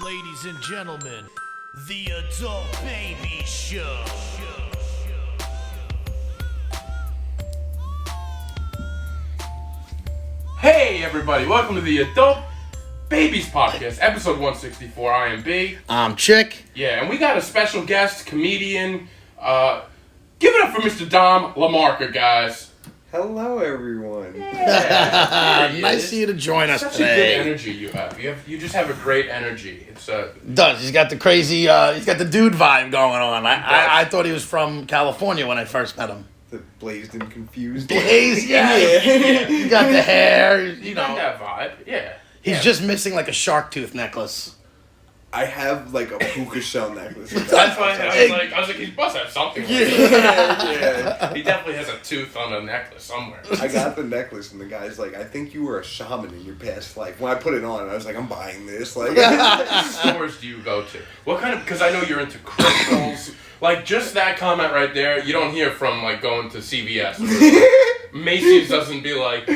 Ladies and gentlemen, the Adult Baby Show. Hey everybody, welcome to the Adult Babies Podcast, episode 164. I am B. I'm Chick. Yeah, and we got a special guest, comedian. Give it up for Mr. Dom LaMarca, guys. Hello, everyone. Yeah, Nice of you to join us Such today. a good energy you have. You just have a great energy. It's Does he's got the crazy? He's got the dude vibe going on. I thought he was from California when I first met him. The blazed and confused. Blaze, yeah. He got the hair. You got know, that vibe. Yeah. he's just missing like a shark tooth necklace. I have like a puka shell necklace. That's why I was like, he must have something. Like Yeah. He definitely has a tooth on a necklace somewhere. I got the necklace, and the guy's like, "I think you were a shaman in your past life." When I put it on, I was like, "I'm buying this." Like, What stores do you go to? What kind of? Because I know you're into crystals. Like just that comment right there, you don't hear from like going to CVS. Macy's doesn't be like.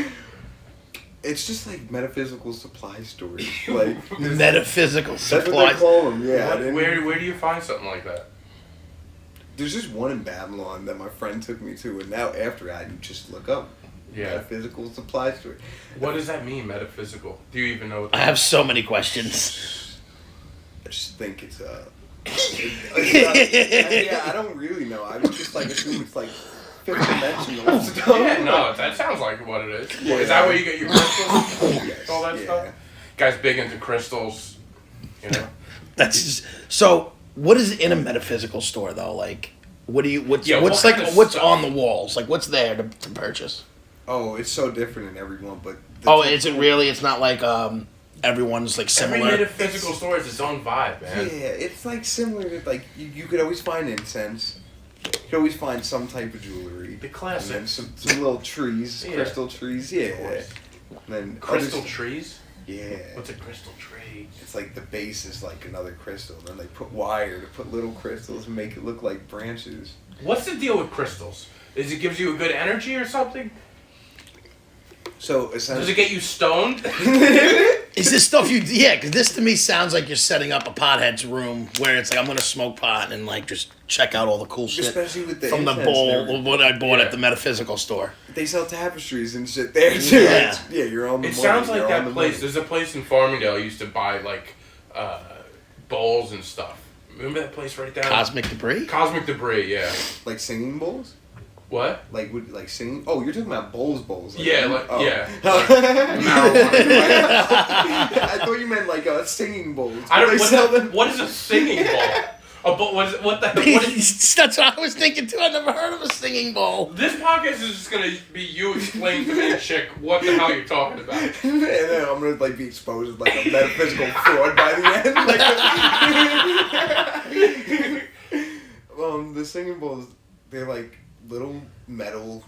it's just like metaphysical supply stores. Like Metaphysical that's what they supplies. call them. Yeah. Where do you find something like that? There's just one in Babylon that my friend took me to, and now after I just look up metaphysical supply store. What does that mean, metaphysical? Do you even know what I have so many questions. I just think it's yeah, I don't really know. I would just like assume it's like fifth dimensional stuff. Yeah, no, that sounds like what it is. Yeah. Is that where you get your crystals? Yes, All that yeah. stuff? Guy's big into crystals, you know? That's just, so. What is in a metaphysical store though? Like, what do you? What's Yeah, what's what like? kind of What's stuff? on the walls? Like, what's there to purchase? Oh, it's so different in everyone, but Oh, is it really? It's not like everyone's like Every similar. metaphysical store has its own vibe, man. Yeah, it's like similar to like you could always find incense. You could always find some type of jewelry. The And then classics. some little trees, Yeah. crystal trees. Yeah. course. And then Crystal others- trees? Yeah. What's a crystal tree? It's like the base is like another crystal. Then they put wire to put little crystals and make it look like branches. What's the deal with crystals? Is it gives you a good energy or something? So Does essentially, it get you stoned? Is this stuff you? Yeah, because this to me sounds like you're setting up a pothead's room where it's like I'm gonna smoke pot and like just check out all the cool shit especially with the from the incense and bowl everything. of what I bought Yeah. at the metaphysical store. They sell tapestries and shit there too. Yeah. Yeah, you're on the It money. sounds like You're on that the place. money. There's a place in Farmingdale I used to buy like bowls and stuff. Remember that place right down? Cosmic debris. Cosmic debris. Yeah. Like singing bowls. What? Like would like singing? Oh, you're talking about bowls. Yeah, like oh. yeah. Marijuana. I thought you meant like singing bowls. I don't. They sell them. What is a singing bowl? A bowl? What the hell? What is, That's what I was thinking too. I never heard of a singing bowl. this podcast is just gonna be you explaining to me, chick, what the hell you're talking about. And then I'm gonna like be exposed as like a metaphysical fraud by the end. Like, the singing bowls, they're like little metal.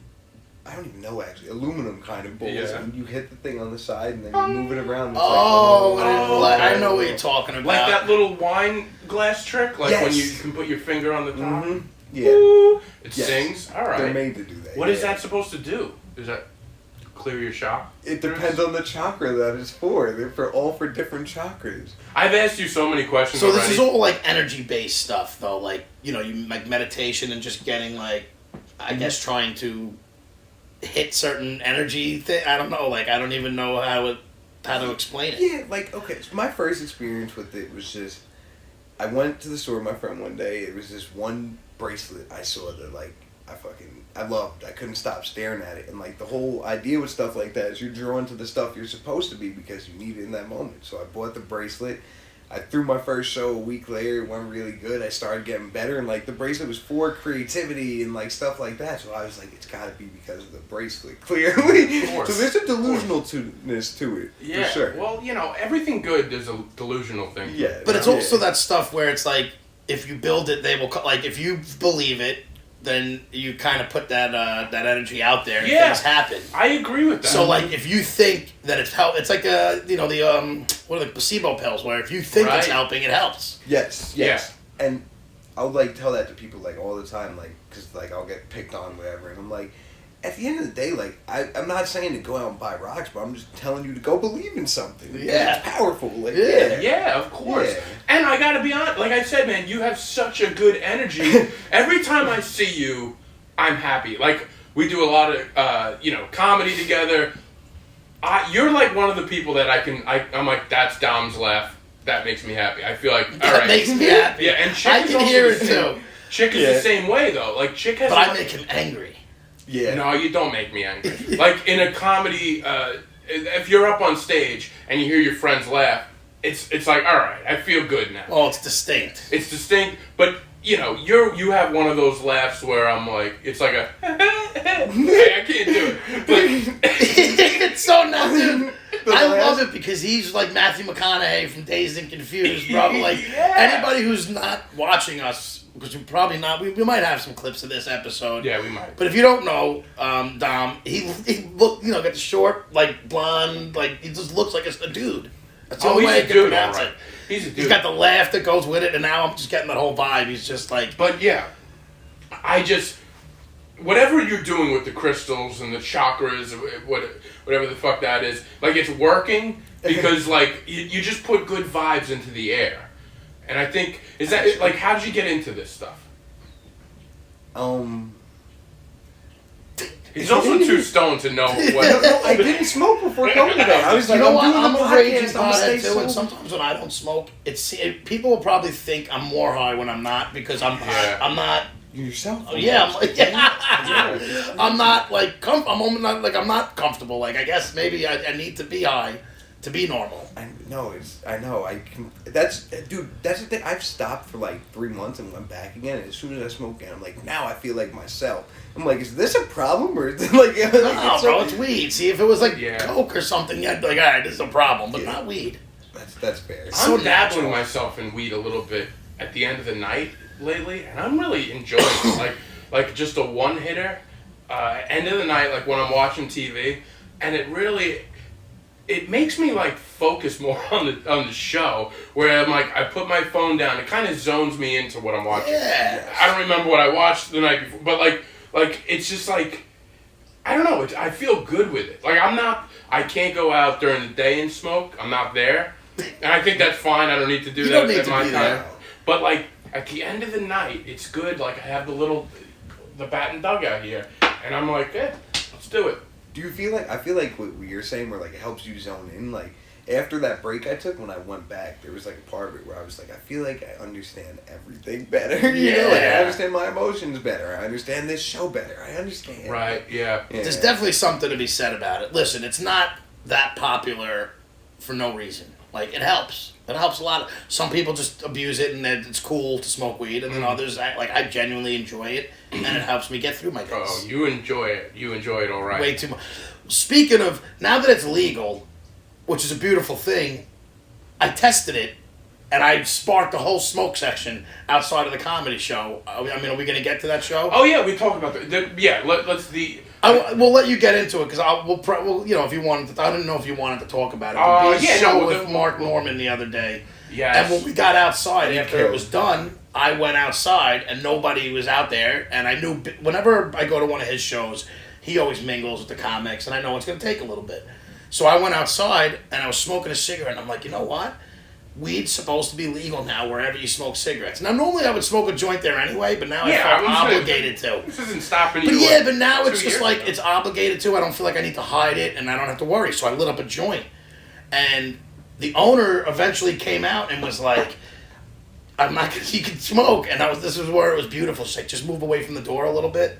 I don't even know actually, aluminum kind of bowls. Yeah. And you hit the thing on the side and then you move it around. It's Oh, like, I know what you're talking about. Like that little wine glass trick, like when you Yes. can put your finger on the top. Mhm. Yeah, Ooh, it Yes. sings. All right. they're made to do that. What is yeah. that supposed to do? Is that clear your shock? It depends on the chakra that it's for. They're for different chakras. I've asked you so many questions So already. this is all like energy based stuff though, like you like meditation and just getting like, I guess trying to hit certain energy thing. I don't know, like I don't even know how to explain it. Yeah, like, okay, so my first experience with it was just, I went to the store with my friend one day, it was this one bracelet I saw that, like, I loved. I couldn't stop staring at it, and, like, the whole idea with stuff like that is you're drawn to the stuff you're supposed to be because you need it in that moment. So I bought the bracelet, I threw my first show a week later, it went really good, I started getting better, and, like, the bracelet was for creativity and, like, stuff like that, so I was like, it's gotta be because of the bracelet, clearly. Of course. So there's a delusionalness to it, yeah. for sure. Well, everything good is a delusional thing. Yeah. But it's Yeah. also that stuff where it's like if you build it, they will like if you believe it, then you kind of put that energy out there and things happen. I agree with that. So like if you think that it's it's like the what are the placebo pills where if you think it's Right. helping, it helps. Yes. And I'll like tell that to people like all the time, like, cause like I'll get picked on whatever, and I'm like, at the end of the day, like, I'm not saying to go out and buy rocks, but I'm just telling you to go believe in something. Yeah. It's powerful. Like, Yeah, of course. Yeah. And I gotta be honest, like I said, man, you have such a good energy. Every time I see you, I'm happy. Like, we do a lot of, comedy together. You're like one of the people that I'm like, that's Dom's laugh. That makes me happy. I feel like, all right. That makes me happy. Yeah, and Chick I is can also hear the it same. too. Chick is the same way, though. Like, Chick has... But I make him angry. Yeah. No, you don't make me angry. Like, in a comedy, if you're up on stage and you hear your friends laugh, it's like, all right, I feel good now. Oh, it's distinct. It's distinct, but, you have one of those laughs where I'm like, it's like a... I can't do it. It's so nuts, dude. I love it because he's like Matthew McConaughey from Dazed and Confused, bro. Like, anybody who's not watching us, because we're probably not, we might have some clips of this episode. Yeah, we might. But if you don't know, Dom, he look, got the short, like, blonde, like, he just looks like a dude. That's the only way I can pronounce it. He's a dude. He's got the laugh that goes with it, and now I'm just getting that whole vibe. He's just like... But yeah, whatever you're doing with the crystals and the chakras, whatever the fuck that is, like, it's working because, like, you just put good vibes into the air. And I think, is that, like, how did you get into this stuff? He's also too stoned to know what... No, I didn't smoke before coming today. I was like, I'm a raging podcast, I'm gonna stay pothead too, and sober. sometimes when I don't smoke, people will probably think I'm more high when I'm not, because I'm not... You yourself? Yeah, I'm not like I'm not comfortable. Like, I guess maybe I need to be high to be normal. I know. That's the thing. I've stopped for like 3 months and went back again. And as soon as I smoke again, I'm like, now I feel like myself. I'm like, is this a problem or is it like? No, bro, it's weed. See, if it was like coke or something, yeah, I'd be like, all right, this is a problem, but not weed. That's fair. I'm dabbling myself in weed a little bit at the end of the night lately, and I'm really enjoying it. Like just a one hitter, end of the night, like when I'm watching TV, and it makes me like focus more on the show. Where I'm like, I put my phone down, it kind of zones me into what I'm watching. Yeah. I don't remember what I watched the night before, but like it's just like, I don't know. I feel good with it. Like, I can't go out during the day and smoke. I'm not there, and I think that's fine. I don't need to do that at my time. But like, at the end of the night, it's good. Like, I have the bat and dugout here, and I'm like, let's do it. Do you feel like, I feel like what you're saying where like it helps you zone in, like after that break I took, when I went back, there was like a part of it where I was like, I feel like I understand everything better. You know, like I understand my emotions better. I understand this show better. I understand. Right, yeah. There's definitely something to be said about it. Listen, it's not that popular for no reason. Like, it helps. It helps a lot. Some people just abuse it and it's cool to smoke weed, and then others, I genuinely enjoy it, and it helps me get through my days. Oh, you enjoy it. You enjoy it all right. Way too much. Speaking of, now that it's legal, which is a beautiful thing, I tested it, and I sparked a whole smoke section outside of the comedy show. I mean, are we going to get to that show? Oh, yeah, we talked about that. Let's We'll let you get into it, because we'll if you wanted to. I didn't know if you wanted to talk about it. But show with Mark Norman the other day. Yes. And when we got outside after it was done, I went outside and nobody was out there. And I knew whenever I go to one of his shows, he always mingles with the comics, and I know it's going to take a little bit. So I went outside and I was smoking a cigarette, and I'm like, you know what? Weed's supposed to be legal now wherever you smoke cigarettes. Now, normally I would smoke a joint there anyway, but now I felt obligated to. This isn't stopping you. But yeah, but now it's just like, it's obligated to. I don't feel like I need to hide it, and I don't have to worry. So I lit up a joint. And the owner eventually came out and was like, I'm not gonna, you can smoke. And this was where it was beautiful. She's like, just move away from the door a little bit.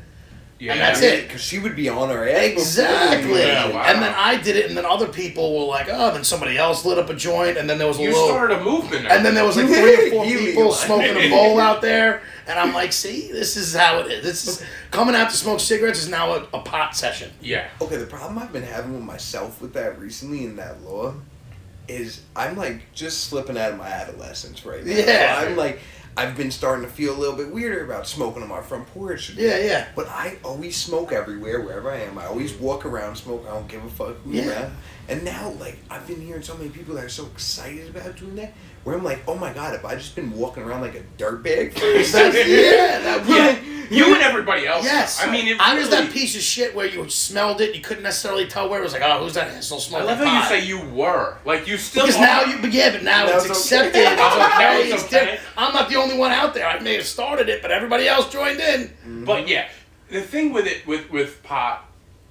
Yeah, and that's it. Because she would be on her ass. Exactly. Yeah, wow. And then I did it, and then other people were like, oh, then somebody else lit up a joint, and then there was You started a movement. And then there was like 3 or 4 people smoking a bowl out there, and I'm like, see, this is how it is. This is coming out to smoke cigarettes is now a pot session. Yeah. Okay, the problem I've been having with myself with that recently in that law is I'm like just slipping out of my adolescence right now. Yeah. So I'm like, I've been starting to feel a little bit weirder about smoking on my front porch. Yeah. But I always smoke everywhere, wherever I am. I always walk around, smoke. I don't give a fuck who's around. And now, like, I've been hearing so many people that are so excited about doing that, where I'm like, oh my god, have I just been walking around like a dirtbag for You and everybody else. Yes. I mean, I was that piece of shit where you smelled it, you couldn't necessarily tell where it was like, oh, who's that asshole I smoking love how you say you were. Like, you still Because are. now but now Now it's it's accepted. okay. It's Now okay. it's It's okay. different. I'm not the only one out there. I may have started it, but everybody else joined in. But yeah, the thing with it with pot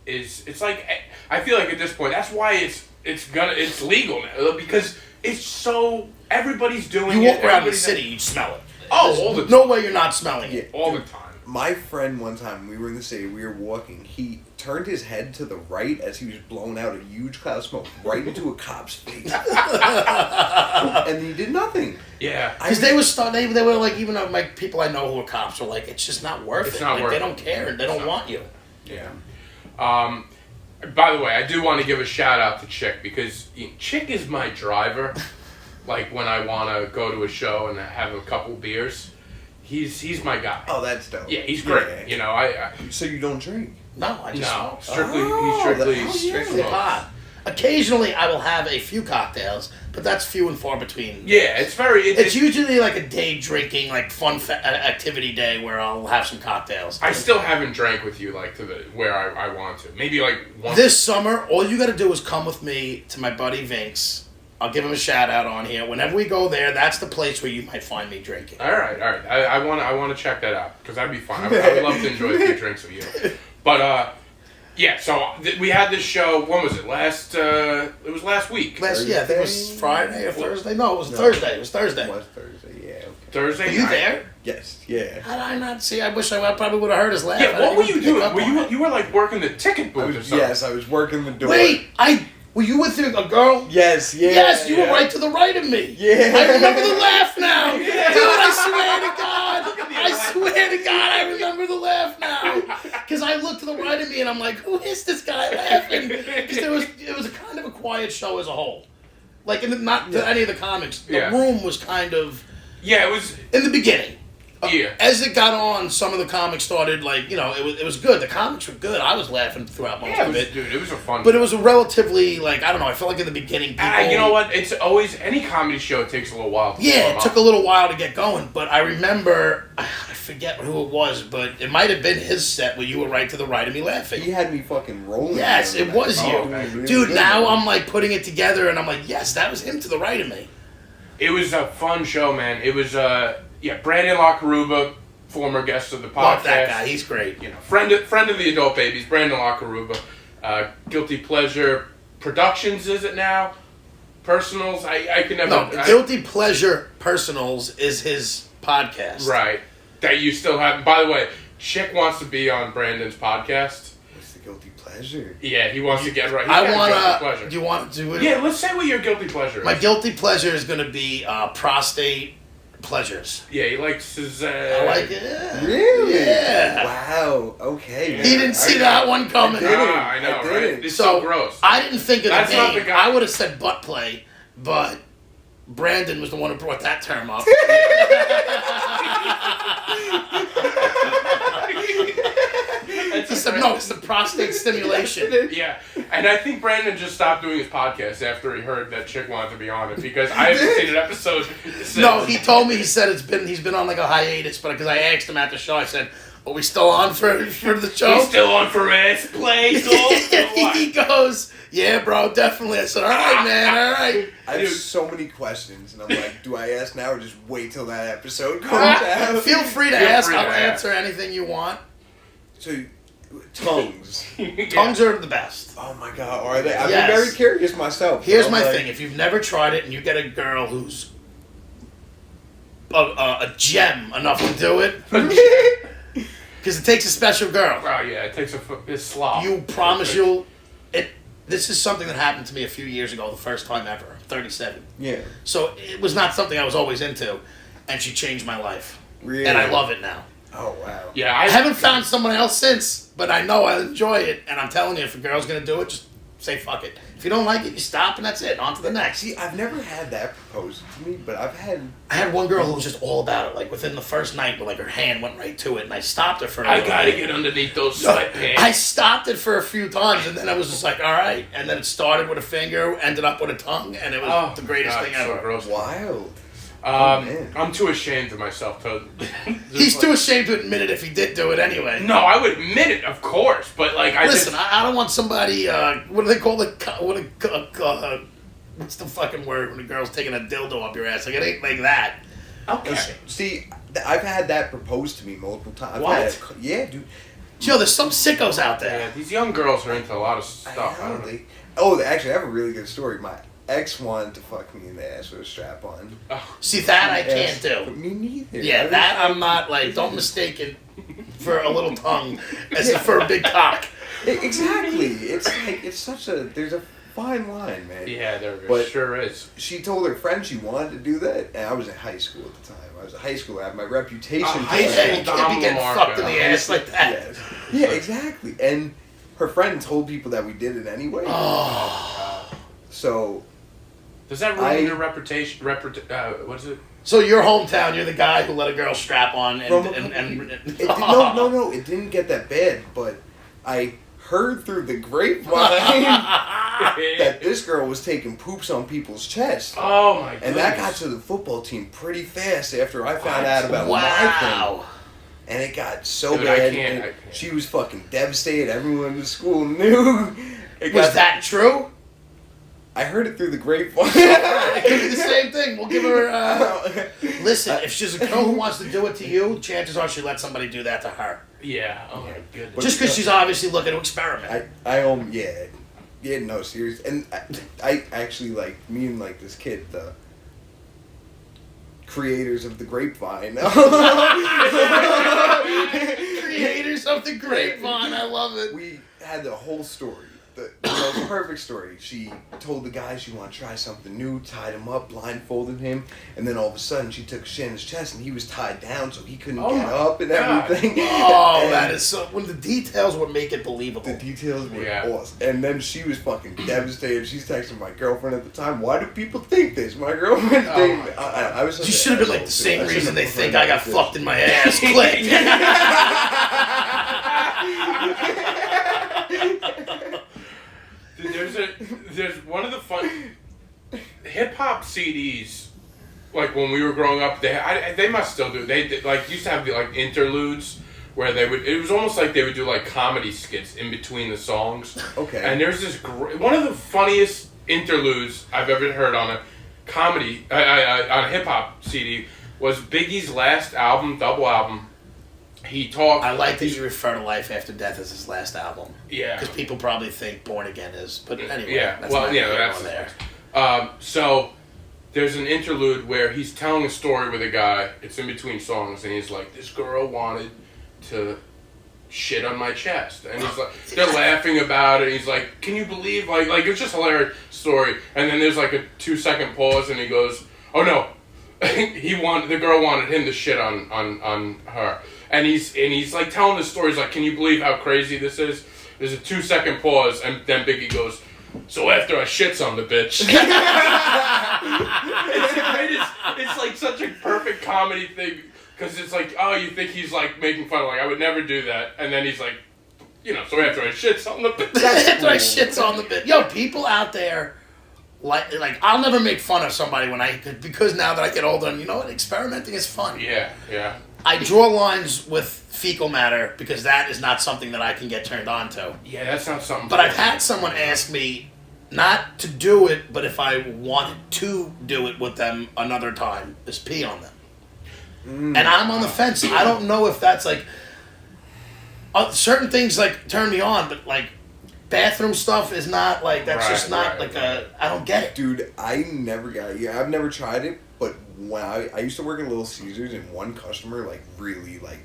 is it's like I feel like at this point that's why it's legal now because it's so everybody's doing You it. walk around the everybody's- city, you smell it. Oh, There's all the no way you're not smelling it. all the time. My friend one time, we were in the city, we were walking, he turned his head to the right as he was blowing out a huge cloud of smoke right into a cop's face. And he did nothing. Yeah. Because they were like, even like people I know who are cops were like, it's just not worth It's it. not Like, worth they it. don't care and they don't want you. Yeah. By the way, I do want to give a shout out to Chick because Chick is my driver. Like when I want to go to a show and have a couple beers, he's my guy. Oh, that's dope. Yeah, he's great. Yeah. You know, I So you don't drink? No, I just no smoke. strictly Oh, he's strictly Strictly pot. Occasionally, I will have a few cocktails, but that's few and far between. Yeah, it's very. It's usually like a day drinking, like fun activity day where I'll have some cocktails. I still haven't drank with you like to the where I want to. Maybe like once. This summer, all you got to do is come with me to my buddy Vinks. I'll give him a shout out on here. Whenever we go there, that's the place where you might find me drinking. All right. I want to check that out because that'd be fun. I would love to enjoy a few drinks with you. But yeah. So we had this show. When was it? It was last week. I think it was Friday or Thursday. No, it was Thursday. It was Thursday. It was Thursday, yeah. Okay. Thursday. Were you night. there? Yes, yeah. How did I not see? I wish I probably would have heard his laugh. Yeah. I What didn't were even you pick doing? up Were on it. you were like working the ticket booth or something? Yes, I was working the door. Wait, were you with a girl? Yes, yeah. Yes, you yeah. were right to the right of me. Yeah. I remember the laugh now. Dude, I swear to God, I remember the laugh now. Because I looked to the right of me and I'm like, who is this guy laughing? Because it was a kind of a quiet show as a whole. Like, not to any of the comics. The room was kind of... Yeah, it was... In the beginning. Yeah. As it got on, some of the comics started, like, you know, it was good. The comics were good. I was laughing throughout most of it. Dude, it was a fun But it was a relatively, like, I don't know, I felt like in the beginning people... you know what? It's always... Any comedy show takes a little while to Yeah, warm it took up. a little while to get going, but I remember, I forget who it was, but it might have been his set where you were right to the right of me laughing. He had me fucking rolling. Yes, the it other was night. you. Oh, man, Dude, really now good. I'm like putting it together and I'm like, yes, that was him to the right of me. It was a fun show, man. It was, Brandon LaCaruba, former guest of the podcast. Love that guy, he's great. You know, friend of the Adult Babies, Brandon LaCaruba. Guilty Pleasure Productions, is it now? Personals? I can never... No, Guilty Pleasure Personals is his podcast. Right. That you still have... By the way, Chick wants to be on Brandon's podcast. What's the guilty pleasure? Yeah, he wants to get right. He's I got a want guilty to... pleasure. Do you want to do it? Yeah, let's say what your guilty pleasure is. My guilty pleasure is going to be prostate pleasures. Yeah, he likes his... I like it. Yeah. Really? Yeah. Wow. Okay. He didn't see that one coming. didn't. I know, I right? didn't. It's so gross. I didn't think of That's the not name. the guy- I would have said butt play, but Brandon was the one who brought that term up. He said, no, it's the prostate stimulation. Yeah, and I think Brandon just stopped doing his podcast after he heard that Chick wanted to be on it because I haven't seen an episode since. No, he told me, he said he's been on like a hiatus, but because I asked him at the show, I said, are we still on for the show? He's still on for ass play. He goes, yeah, bro, definitely. I said, all right, man, all right. I have so many questions, and I'm like, do I ask now or just wait till that episode comes out? Feel free to Feel ask. free to I'll ask. answer anything you want. So, tongues. Tongues are the best. Oh my god, are they? I've Yes. been very curious myself. Here's I'm my like, thing. If you've never tried it and you get a girl who's a gem enough to do it, because it takes a special girl. Oh yeah, it takes a slop. You promise you'll... This is something that happened to me a few years ago, the first time ever. I'm 37. Yeah. So it was not something I was always into, and she changed my life. Really? And I love it now. Oh wow. Yeah, I haven't found someone else since, but I know I enjoy it, and I'm telling you, if a girl's gonna do it, just say fuck it. If you don't like it, you stop, and that's it. On to the next. See, I've never had that proposed to me, but I've had. I had one girl who was just all about it. Like within the first night, but like her hand went right to it, and I stopped her for. I gotta get underneath those sweatpants. I stopped it for a few times, and then I was just like, all right. And then it started with a finger, ended up with a tongue, and it was the greatest thing so ever. gross. Wild. man. I'm too ashamed of myself to. He's too ashamed to admit it if he did do it anyway. No, I would admit it, of course, but like Listen, I don't want somebody. What do they call it? What's the fucking word when a girl's taking a dildo up your ass? Like, it ain't like that. Okay. See, I've had that proposed to me multiple times. What? Yeah, dude. Yo, there's some sickos out there. Yeah, these young girls are into a lot of stuff. I don't know. Actually, I have a really good story. My ex wanted to fuck me in the ass with a strap on. See, that I can't do. Me neither. Yeah, that I'm not like. Don't mistake it for a little tongue as for a big cock. Exactly. It's like there's a fine line, man. Yeah, there But sure is. she told her friend she wanted to do that, and I was in high school at the time. I was a high schooler. I had my reputation. High Yeah, school you can't be getting LaMarca. fucked in the ass like that. Yes. Yeah, exactly. And her friend told people that we did it anyway. Oh. So Does that ruin your reputation? What is it? So your hometown, you're the guy who let a girl strap on no, it didn't get that bad, but I heard through the grapevine that this girl was taking poops on people's chests. Oh my god! And that got to the football team pretty fast after I found out about my thing. And it got so Dude, bad. I can't. She was fucking devastated. Everyone in the school knew. Was that true? I heard it through the grapevine. It could be the same thing. We'll give her. Listen, if she's a girl who wants to do it to you, chances are she let somebody do that to her. Yeah. Oh my goodness. Just because she's obviously looking to experiment. Yeah, no, serious. And I actually, like, me and, like, this kid, the creators of the grapevine. Creators of the grapevine, I love it. We had the whole story. The most perfect story. She told the guy she wanted to try something new, tied him up, blindfolded him, and then all of a sudden she took a shit in his chest and he was tied down so he couldn't get up and everything. Oh, and that is so. When the details would make it believable. the details were awesome. And then she was fucking devastated. She's texting my girlfriend at the time. Why do people think this? My girlfriend think I was. You should have been like the same reason they think I got fucked in my ass. Click. There's one of the fun hip hop CDs. Like when we were growing up, they must still do. They like used to have like interludes where they would. It was almost like they would do like comedy skits in between the songs. Okay. And there's this one of the funniest interludes I've ever heard on a comedy on a hip hop CD was Biggie's last album, double album. He talked. I like that you refer to Life After Death as his last album. Yeah. Because people probably think Born Again is. But anyway. Yeah. That's That's there. So there's an interlude where he's telling a story with a guy. It's in between songs, and he's like, "This girl wanted to shit on my chest," and he's like, they're laughing about it. He's like, "Can you believe?" Like it's just a hilarious story. And then there's like a 2-second pause, and he goes, "Oh no." The girl wanted him to shit on her, and he's like telling the story. He's like, "Can you believe how crazy this is?" There's a 2-second pause, and then Biggie goes, "So after I shits on the bitch." It's the greatest. It's like such a perfect comedy thing because it's like, oh, you think he's like making fun of like I would never do that, and then he's like, so after I shits on the bitch. After I shits on the bitch. Yo, people out there. Like I'll never make fun of somebody because now that I get older, and you know what, experimenting is fun. Yeah. I draw lines with fecal matter because that is not something that I can get turned on to. Yeah, that's not something. But I've had someone ask me not to do it, but if I wanted to do it with them another time, is pee on them. And I'm on the fence. I don't know if that's like certain things like turn me on, but like. Bathroom stuff is not like that's just not I don't get it, dude. I never got it. Yeah, I've never tried it, but when I used to work at Little Caesars, and one customer like really like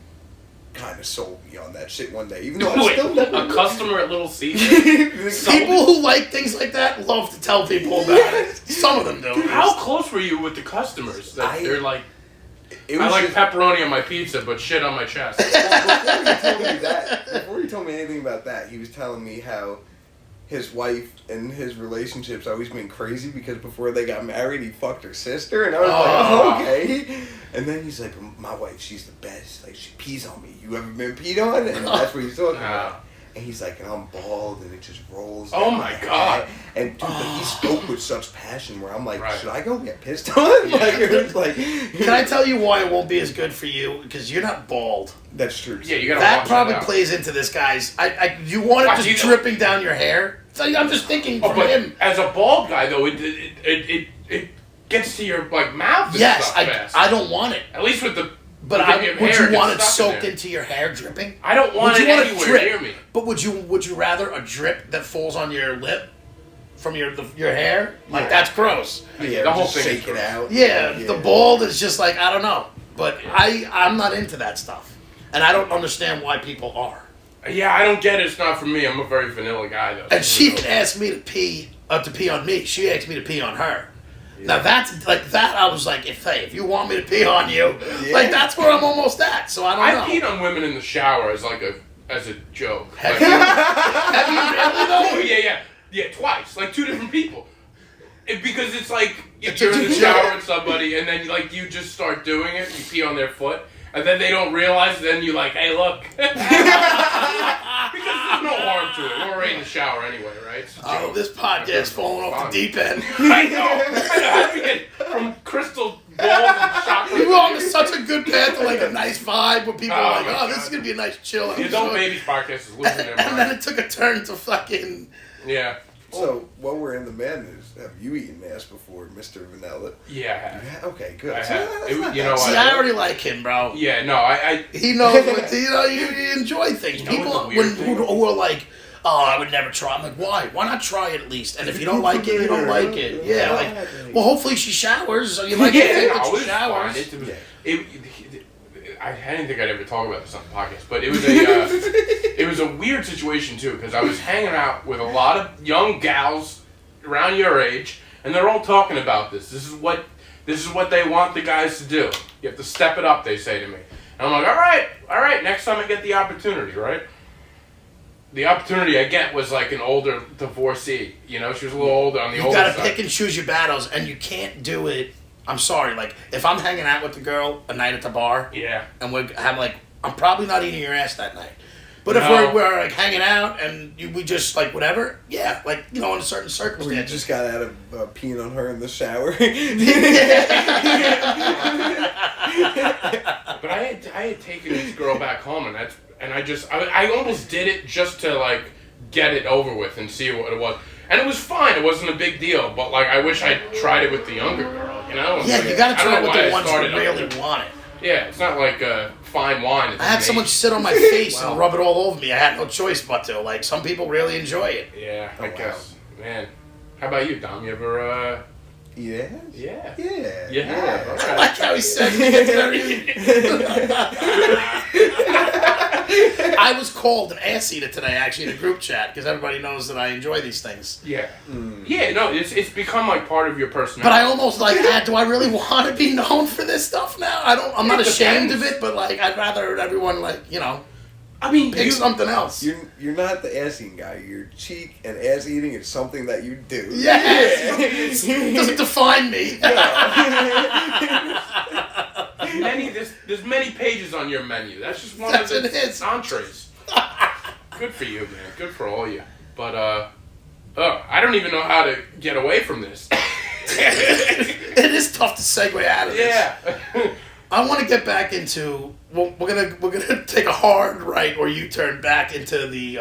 kind of sold me on that shit one day. Even though I still never a customer at Little Caesars. People who like things like that love to tell people about it. Some of them do. Dude, how close were you with the customers? That they're like, I like pepperoni on my pizza, but shit on my chest. Before he told me anything about that, he was telling me how his wife and his relationship's always been crazy because before they got married, he fucked her sister, and I was like, oh, okay. And then he's like, my wife, she's the best. Like, she pees on me. You ever been peed on? And that's what he's talking about. And he's like, and I'm bald, and it just rolls. Oh down my head. God. And dude, but he spoke with such passion where I'm like, Right. should I go get pissed on? Yeah. Like, it was like, Can I tell you why it won't be as good for you? Because you're not bald. that's true. Yeah, you gotta That watch probably out. plays into this guy's. You want it just dripping down your hair. So I'm just thinking Oh, from but him. as a bald guy though, it gets to your like mouth. And Yes, stuff fast. I don't want it. At least with the. But with your would hair you want it gets stuck in soaked there. into your hair, dripping? I don't want Would it you want a anywhere drip? near me. But would you rather a drip that falls on your lip from your hair? Like Yeah. that's gross. Yeah, The whole just thing is shake it gross. out. Yeah, the bald is just like I don't know. But I'm not into that stuff, and I don't understand why people are. Yeah, I don't get it. It's not for me. I'm a very vanilla guy though. And she didn't ask me to pee on me. She asked me to pee on her. Now that's like that. I was like, if you want me to pee on you, like that's where I'm almost at. So I don't know. I peed on women in the shower as like a joke. Have Like, Have you oh really though? yeah, twice, like 2 different people. Because it's like It's you're a in the joke. shower with somebody, and then like you just start doing it. You pee on their foot, and then they don't realize. Then you like, hey, look, because there's no harm to it. We're already in the shower anyway, right? It's a Oh, joke. this podcast falling off the deep end. I know. How do we get from crystal balls and chocolate? We were on such a good path to like a nice vibe where people Oh, were like, my oh, this God. is gonna be a nice chill The Adult episode. Babies podcast is losing their And then mind. it took a turn to fucking. Yeah. So, while we're in the madness, have you eaten ass before, Mr. Vanilla? Yeah, I have. Yeah, okay, good. I So have. that's It- not you bad. know See, what? I already like him, bro. Yeah, no, I He knows what you enjoy things. You know People what the weird thing who are like, oh, I would never try. I'm like, why? Why not try it at least? And if you don't like it, you don't like it. Yeah, like, well, hopefully she showers. So you like yeah, to think no, that it she was showers. fine. I didn't think I'd ever talk about this on the podcast, but it was a it was a weird situation too because I was hanging out with a lot of young gals around your age, and they're all talking about this. This is what they want the guys to do. You have to step it up, they say to me, and I'm like, all right. Next time I get the opportunity, right? The opportunity I get was like an older divorcee. You know, she was a little older on the You older gotta side. pick and choose your battles, and you can't do it. I'm sorry, like if I'm hanging out with the girl a night at the bar, Yeah. and I'm probably not eating your ass that night. But if No. we're like hanging out and we just like whatever, yeah, like in certain Where you circumstances. just got out of peeing on her in the shower. But I had taken this girl back home, and I almost did it just to like get it over with and see what it was, and it was fine. It wasn't a big deal, but like I wish I tried it with the younger girl, you know? Yeah, you gotta I don't try it know with why the I ones who started up really there. want it. Yeah, it's not like fine wine. It's I had amazing. someone sit on my face Wow. and rub it all over me. I had no choice but to. Like some people really enjoy it. Yeah, Oh, I wow. guess. Man, how about you, Dom? You ever? Yeah. Yeah. Yeah. Yeah. I like how he said I was called an ass eater today, actually, in a group chat because everybody knows that I enjoy these things. Yeah. Yeah. No, it's become like part of your personality. But I almost like, do I really want to be known for this stuff now? I'm not It ashamed depends. of it, but like I'd rather everyone like I mean, pick something else. You're not the ass eating guy. You're cheek and ass eating is something that you do. Yes, it doesn't define me. there's many pages on your menu. That's just one That's of it the is. entrees. Good for you, man. Good for all you. But I don't even know how to get away from this. It is tough to segue out of this. Yeah. I want to get back into. Well, we're gonna take a hard right or U-turn back into the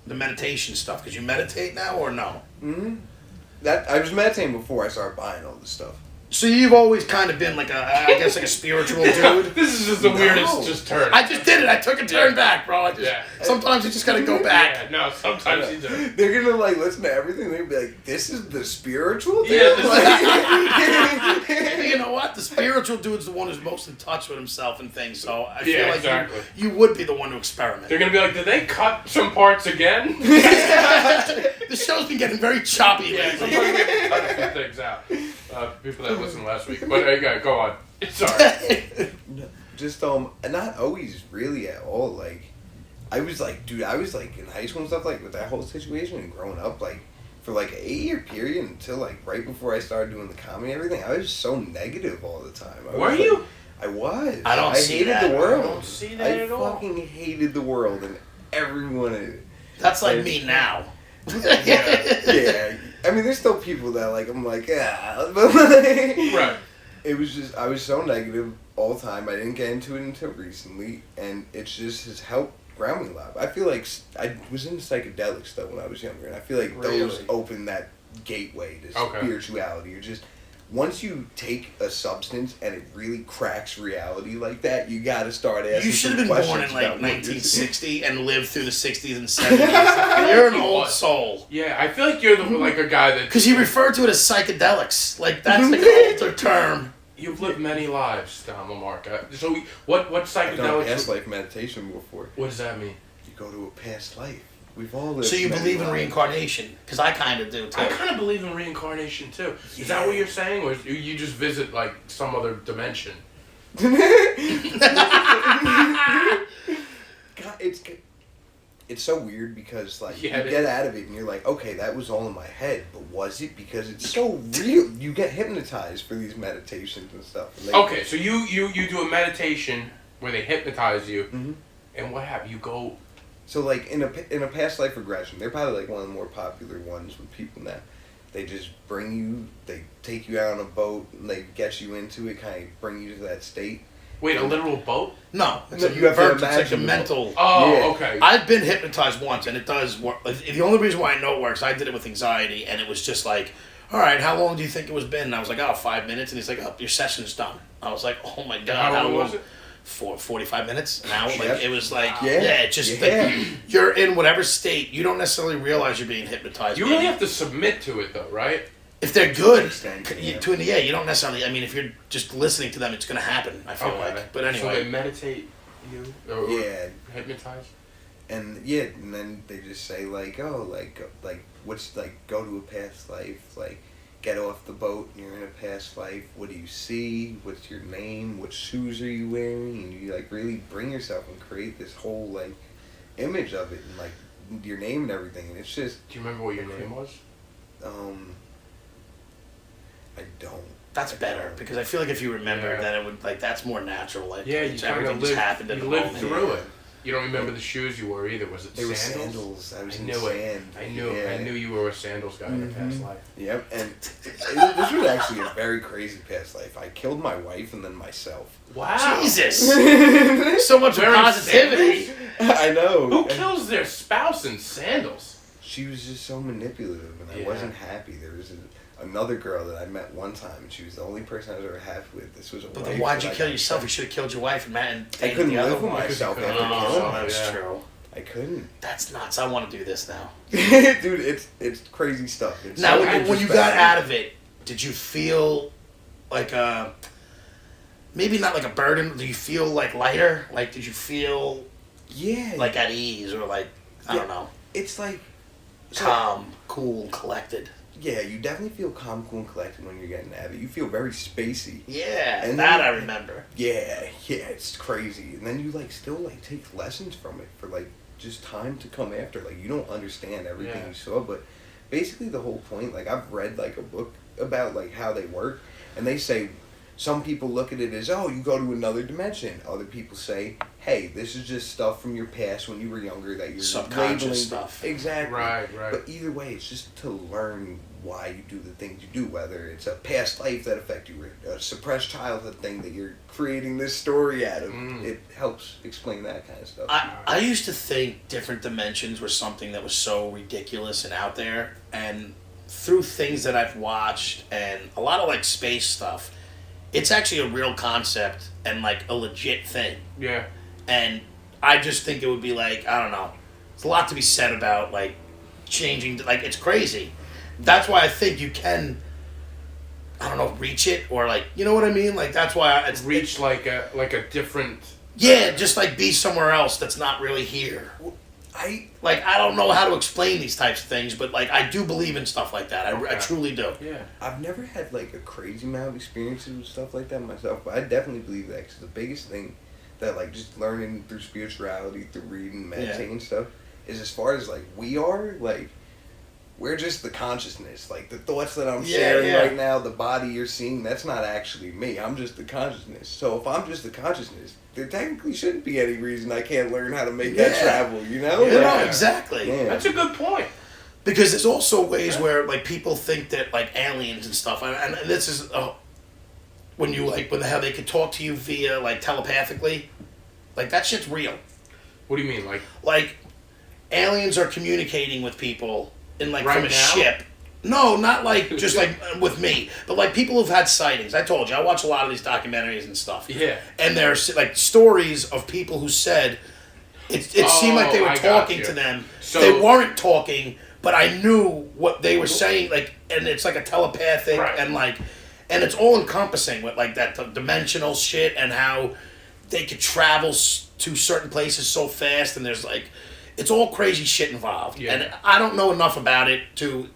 meditation stuff. Because you meditate now or no? That I was meditating before I started buying all this stuff. So you've always kind of been like a spiritual dude. This is just the No. weirdest just turn. I just did it. I took a turn Yeah. back, bro. Yeah. Sometimes you just gotta go back. Yeah, no, sometimes you do. They're gonna like listen to everything. They'll be like, "This is the spiritual thing." Yeah, this You know what? The spiritual dude's the one who's most in touch with himself and things. So I feel Yeah, like exactly. you would be the one to experiment. They're gonna be like, did they cut some parts again? The show's been getting very choppy Yeah, lately. sometimes we have to cut a few things out. People that listened last week. But go on. Sorry. Just not always really at all. Like, I was like in high school and stuff, like with that whole situation and growing up, like for like an 8-year period until like right before I started doing the comedy and everything, I was so negative all the time. Were you? I was. I don't see hated that. the world. I don't see that at all. fucking hated the world and everyone in it. That's like But me now. Yeah. I mean, there's still people that like, I'm like, yeah. But like, Right. it was just, I was so negative all the time. I didn't get into it until recently. And it's just has helped ground me a lot. I feel like I was into psychedelics though when I was younger. And I feel like those Really? open that gateway to spirituality. You're just, once you take a substance and it really cracks reality like that, you gotta start asking. You should have been born in like about what you're 1960 and lived through the 60s and 70s. You're an old soul. Yeah, I feel like you're like a guy that... Because you refer to it as psychedelics. Like, that's like an older term. You've lived many lives, Don LaMarca. So what I've done psychedelics... past life meditation before. What does that mean? You go to a past life. We've all lived. So you many believe in lives. reincarnation? Because I kind of do, too. I kind of believe in reincarnation, too. Is that what you're saying? Or you just visit, like, some other dimension? God, it's so weird because like Yeah, you get out of it and you're like, okay, that was all in my head, but was it? Because it's so real. You get hypnotized for these meditations and stuff. And Okay, so you do a meditation where they hypnotize you, Mhm. and what happens? You go... So like in a past life regression, they're probably like one of the more popular ones with people now. They just bring you, they take you out on a boat, and they get you into it, kind of bring you to that state. Wait, a literal boat? No, it's No, a you have to it's like a imagine the mental... Oh, Yeah. okay. I've been hypnotized once, and it does work. Like, the only reason why I know it works, I did it with anxiety, and it was just like, all right, how long do you think it was been? And I was like, 5 minutes. And he's like, your session's done. I was like, oh my God. How long was it? 45 minutes, an hour. Yep. Like, it was like, Yeah. it's just Yeah. like, you're in whatever state. You don't necessarily realize you're being hypnotized. You really have to submit to it, though, right? If they're good, Extent, you yeah. you don't necessarily, I mean, if you're just listening to them, it's going to happen, I feel like. But So anyway. they meditate you? Or Yeah. hypnotize? And and then they just say like, oh, like what's like, go to a past life, like get off the boat and you're in a past life. What do you see? What's your name? What shoes are you wearing? And you like really bring yourself and create this whole like image of it and like your name and everything. And it's just Do you remember what your name was? I don't. That's better, because I feel like if you remember, Yeah. then it would, like, that's more natural. Like, Yeah, you it's- kind everything of just lived, happened in you the lived moment. through it. You don't remember the shoes you wore either. Was it They were sandals? sandals. I was I in knew sand. it. I knew. Yeah. I knew you were a sandals guy in a past Mhm. life. Yep, and this was actually a very crazy past life. I killed my wife and then myself. Wow. Jesus! So much Wearing positivity. I know. Who kills their spouse in sandals? She was just so manipulative, and I Yeah. wasn't happy. There was another girl that I met one time, and she was the only person I was ever happy with. This was a But wife then why'd that you I kill got yourself? You with. should have killed your wife and Matt and I dated couldn't the other live with one. myself Because after you couldn't. killing Oh, her. that's Yeah. true. I couldn't. That's nuts. I want to do this now. Dude, it's crazy stuff. It's Now, so when you got introspective. out of it, did you feel like maybe not like a burden? Do you feel like lighter? Like, did you feel Yeah. like at ease or like, I don't know, It's like... so- calm, cool, collected? Yeah, you definitely feel calm, cool, and collected when you're getting out of it. You feel very spacey. Yeah, And that then- I remember. Yeah, it's crazy. And then you like still like take lessons from it for like just time to come after. Like you don't understand everything Yeah. you saw, but basically the whole point, like I've read like a book about like how they work, and they say some people look at it as, oh, you go to another dimension. Other people say, hey, this is just stuff from your past when you were younger that you're Subconscious labeling. stuff. Exactly. Right. But either way, it's just to learn why you do the things you do, whether it's a past life that affect you or a suppressed childhood thing that you're creating this story out of. It helps explain that kind of stuff. I used to think different dimensions were something that was so ridiculous and out there, and through things that I've watched and a lot of like space stuff, it's actually a real concept and like a legit thing. Yeah. And I just think it would be like, I don't know, there's a lot to be said about like changing, like it's crazy. That's why I think you can, I don't know, reach it or like, you know what I mean? Like that's why it's Reach like a different. yeah, just like be somewhere else that's not really here. I don't know how to explain these types of things, but like I do believe in stuff like that. I Okay. truly do. Yeah. I've never had like a crazy amount of experiences with stuff like that myself, but I definitely believe that because the biggest thing that like just learning through spirituality, through reading, meditating and stuff, is as far as like we're we're just the consciousness. Like, the thoughts that I'm sharing right now, the body you're seeing, that's not actually me. I'm just the consciousness. So if I'm just the consciousness, there technically shouldn't be any reason I can't learn how to make that travel, you know? You know, exactly. Yeah. That's a good point. Because there's also ways where, like, people think that, like, aliens and stuff, and this is, when you, like, how they could talk to you via, like, telepathically, like, that shit's real. What do you mean, like? Like, aliens are communicating with people in, like, Right from a now? ship. No, not, like, just, like, with me. But, like, people who've had sightings. I told you, I watch a lot of these documentaries and stuff. Yeah. And there's, like, stories of people who said it seemed like they were talking to them. So, they weren't talking, but I knew what they were saying, like, and it's like a telepathic, and, like, and it's all encompassing with, like, that dimensional shit and how they could travel to certain places so fast, and there's, like, it's all crazy shit involved. Yeah. And I don't know enough about it to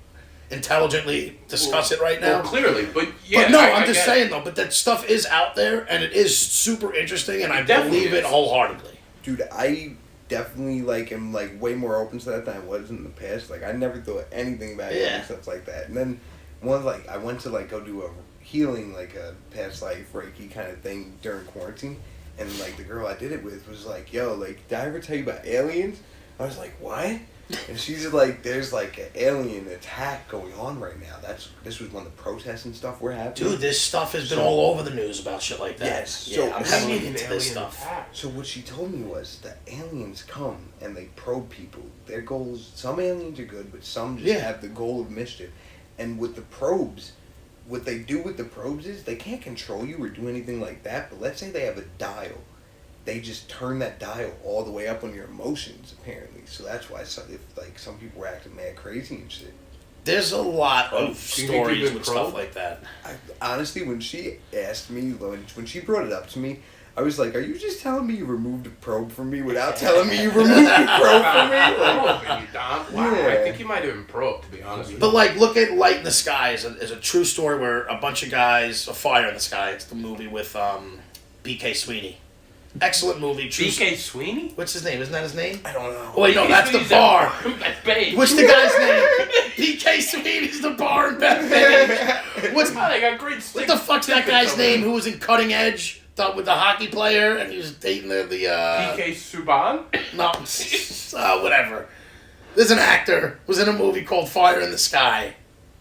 intelligently discuss it right now. Well, clearly, but yeah. But no, I I'm just get saying, though, but that stuff is out there, and it is super interesting, and I believe it wholeheartedly. Dude, I definitely, like, am, like, way more open to that than I was in the past. Like, I never thought anything about it and stuff like that. And then I went to, like, go do a healing, like, a past life Reiki kind of thing during quarantine. And, like, the girl I did it with was like, yo, like, did I ever tell you about aliens? I was like, what? And she's like, there's, like, an alien attack going on right now. This was when the protests and stuff were happening. Dude, this stuff has been all over the news about shit like that. Yes. Yeah, So I'm heavily into this stuff. So what she told me was that aliens come and they probe people. Their goals, some aliens are good, but some just have the goal of mischief. And with the probes, what they do with the probes is they can't control you or do anything like that, but let's say they have a dial. They just turn that dial all the way up on your emotions, apparently. So that's why some people were acting mad crazy and shit. There's a lot of Do you think stories you've been with probed? stuff like that. Honestly, when she asked me, when she brought it up to me, I was like, are you just telling me you removed a probe from me without telling me you removed a probe from me? Like, wow, Yeah. I think you might have been probed, to be honest with you. But, like, look at Light in the Sky is a true story where a bunch of guys, a fire in the sky. It's the movie with B.K. Sweeney. Excellent movie. B.K. Sweeney? What's his name? Isn't that his name? I don't know. Oh, wait, no, that's the Sweeney's bar. That's Beige. What's the guy's name? B.K. Sweeney's the bar in Bethpage. Oh, they got great What the fuck's that guy's name who was in Cutting Edge? With the hockey player, and he was dating the P.K. Subban? No, whatever. There's an actor who was in a movie called Fire in the Sky.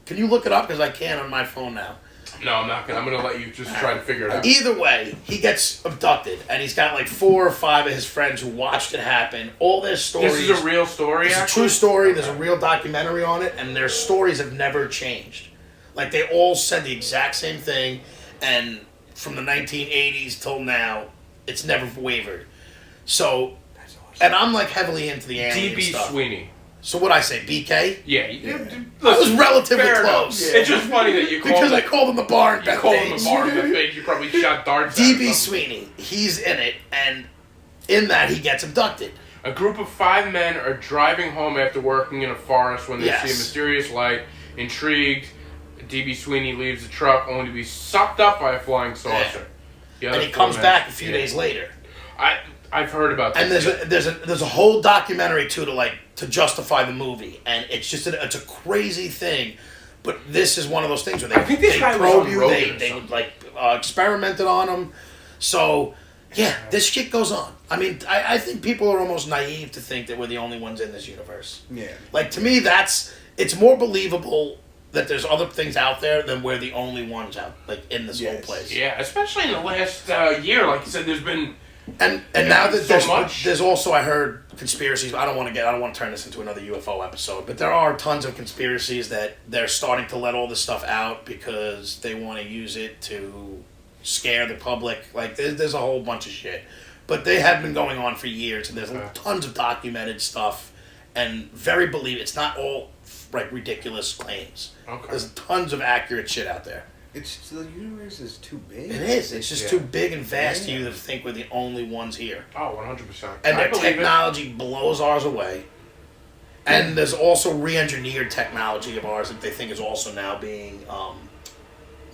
Can you look it up? Because I can't on my phone now. No, I'm not gonna. I'm gonna let you just try to figure it out. Either way, he gets abducted, and he's got like 4 or 5 of his friends who watched it happen. All their stories. This is a real story. It's a true story. There's a real documentary on it, and their stories have never changed. Like, they all said the exact same thing, and from the 1980s till now, it's never wavered. So, and I'm like heavily into the alien D.B. stuff. Sweeney. So what I say, BK? Yeah. I was relatively close. It's just funny that you called Because I called him the bar in you called him the Bethpage. bar in Bethpage. You probably shot darts at D.B. him. Sweeney, he's in it, and in that he gets abducted. A group of 5 men are driving home after working in a forest when they see a mysterious light. Intrigued, D.B. Sweeney leaves the truck only to be sucked up by a flying saucer. And he comes back a few days later. I've heard about this. And there's a whole documentary too to justify the movie, and it's just it's a crazy thing. But this is one of those things where I think this guy was probe on you, Rogan or they something. like experimented on them. So yeah, this shit goes on. I mean, I think people are almost naive to think that we're the only ones in this universe. Yeah. Like, to me, it's more believable that there's other things out there than we're the only ones out, like, in this whole place. Yeah, especially in the last year. Like you said, there's been... And now that so much. there's also, I heard conspiracies. I don't want to turn this into another UFO episode, but there are tons of conspiracies that they're starting to let all this stuff out because they want to use it to scare the public. Like, there's a whole bunch of shit, but they have been going on for years, and there's tons of documented stuff, and very It's not all like ridiculous claims. Okay. There's tons of accurate shit out there. The universe is too big. It is. It's just too big and vast to you to think we're the only ones here. Oh, 100%. And their technology blows ours away. And there's also re-engineered technology of ours that they think is also now being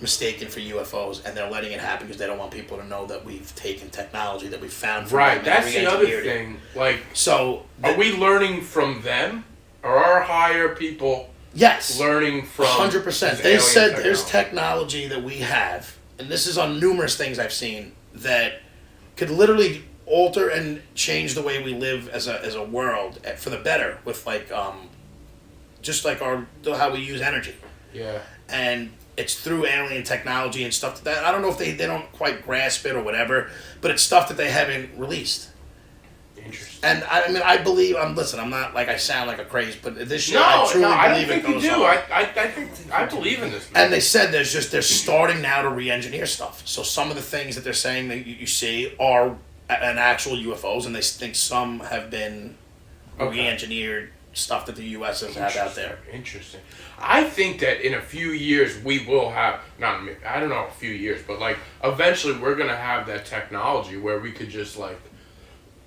mistaken for UFOs, and they're letting it happen because they don't want people to know that we've taken technology that we found from them and That's the other re-engineered it. thing. Like, so are we learning from them, or are higher people Yes. learning from 100%. this They alien said there's technology. technology that we have, and this is on numerous things I've seen, that could literally alter and change the way we live as a world for the better with like just like how we use energy. Yeah. And it's through alien technology and stuff that I don't know if they don't quite grasp it or whatever, but it's stuff that they haven't released. Interesting. And I mean, I believe I'm not like I sound like a craze, but this shit No, I truly I don't believe think it you goes do. on. I believe in this. Man. And they said they're starting now to re-engineer stuff. So some of the things that they're saying that you see are an actual UFOs, and they think some have been re-engineered stuff that the U.S. has had out there. Interesting. I think that in a few years we will have, I don't know a few years, but like eventually we're going to have that technology where we could just like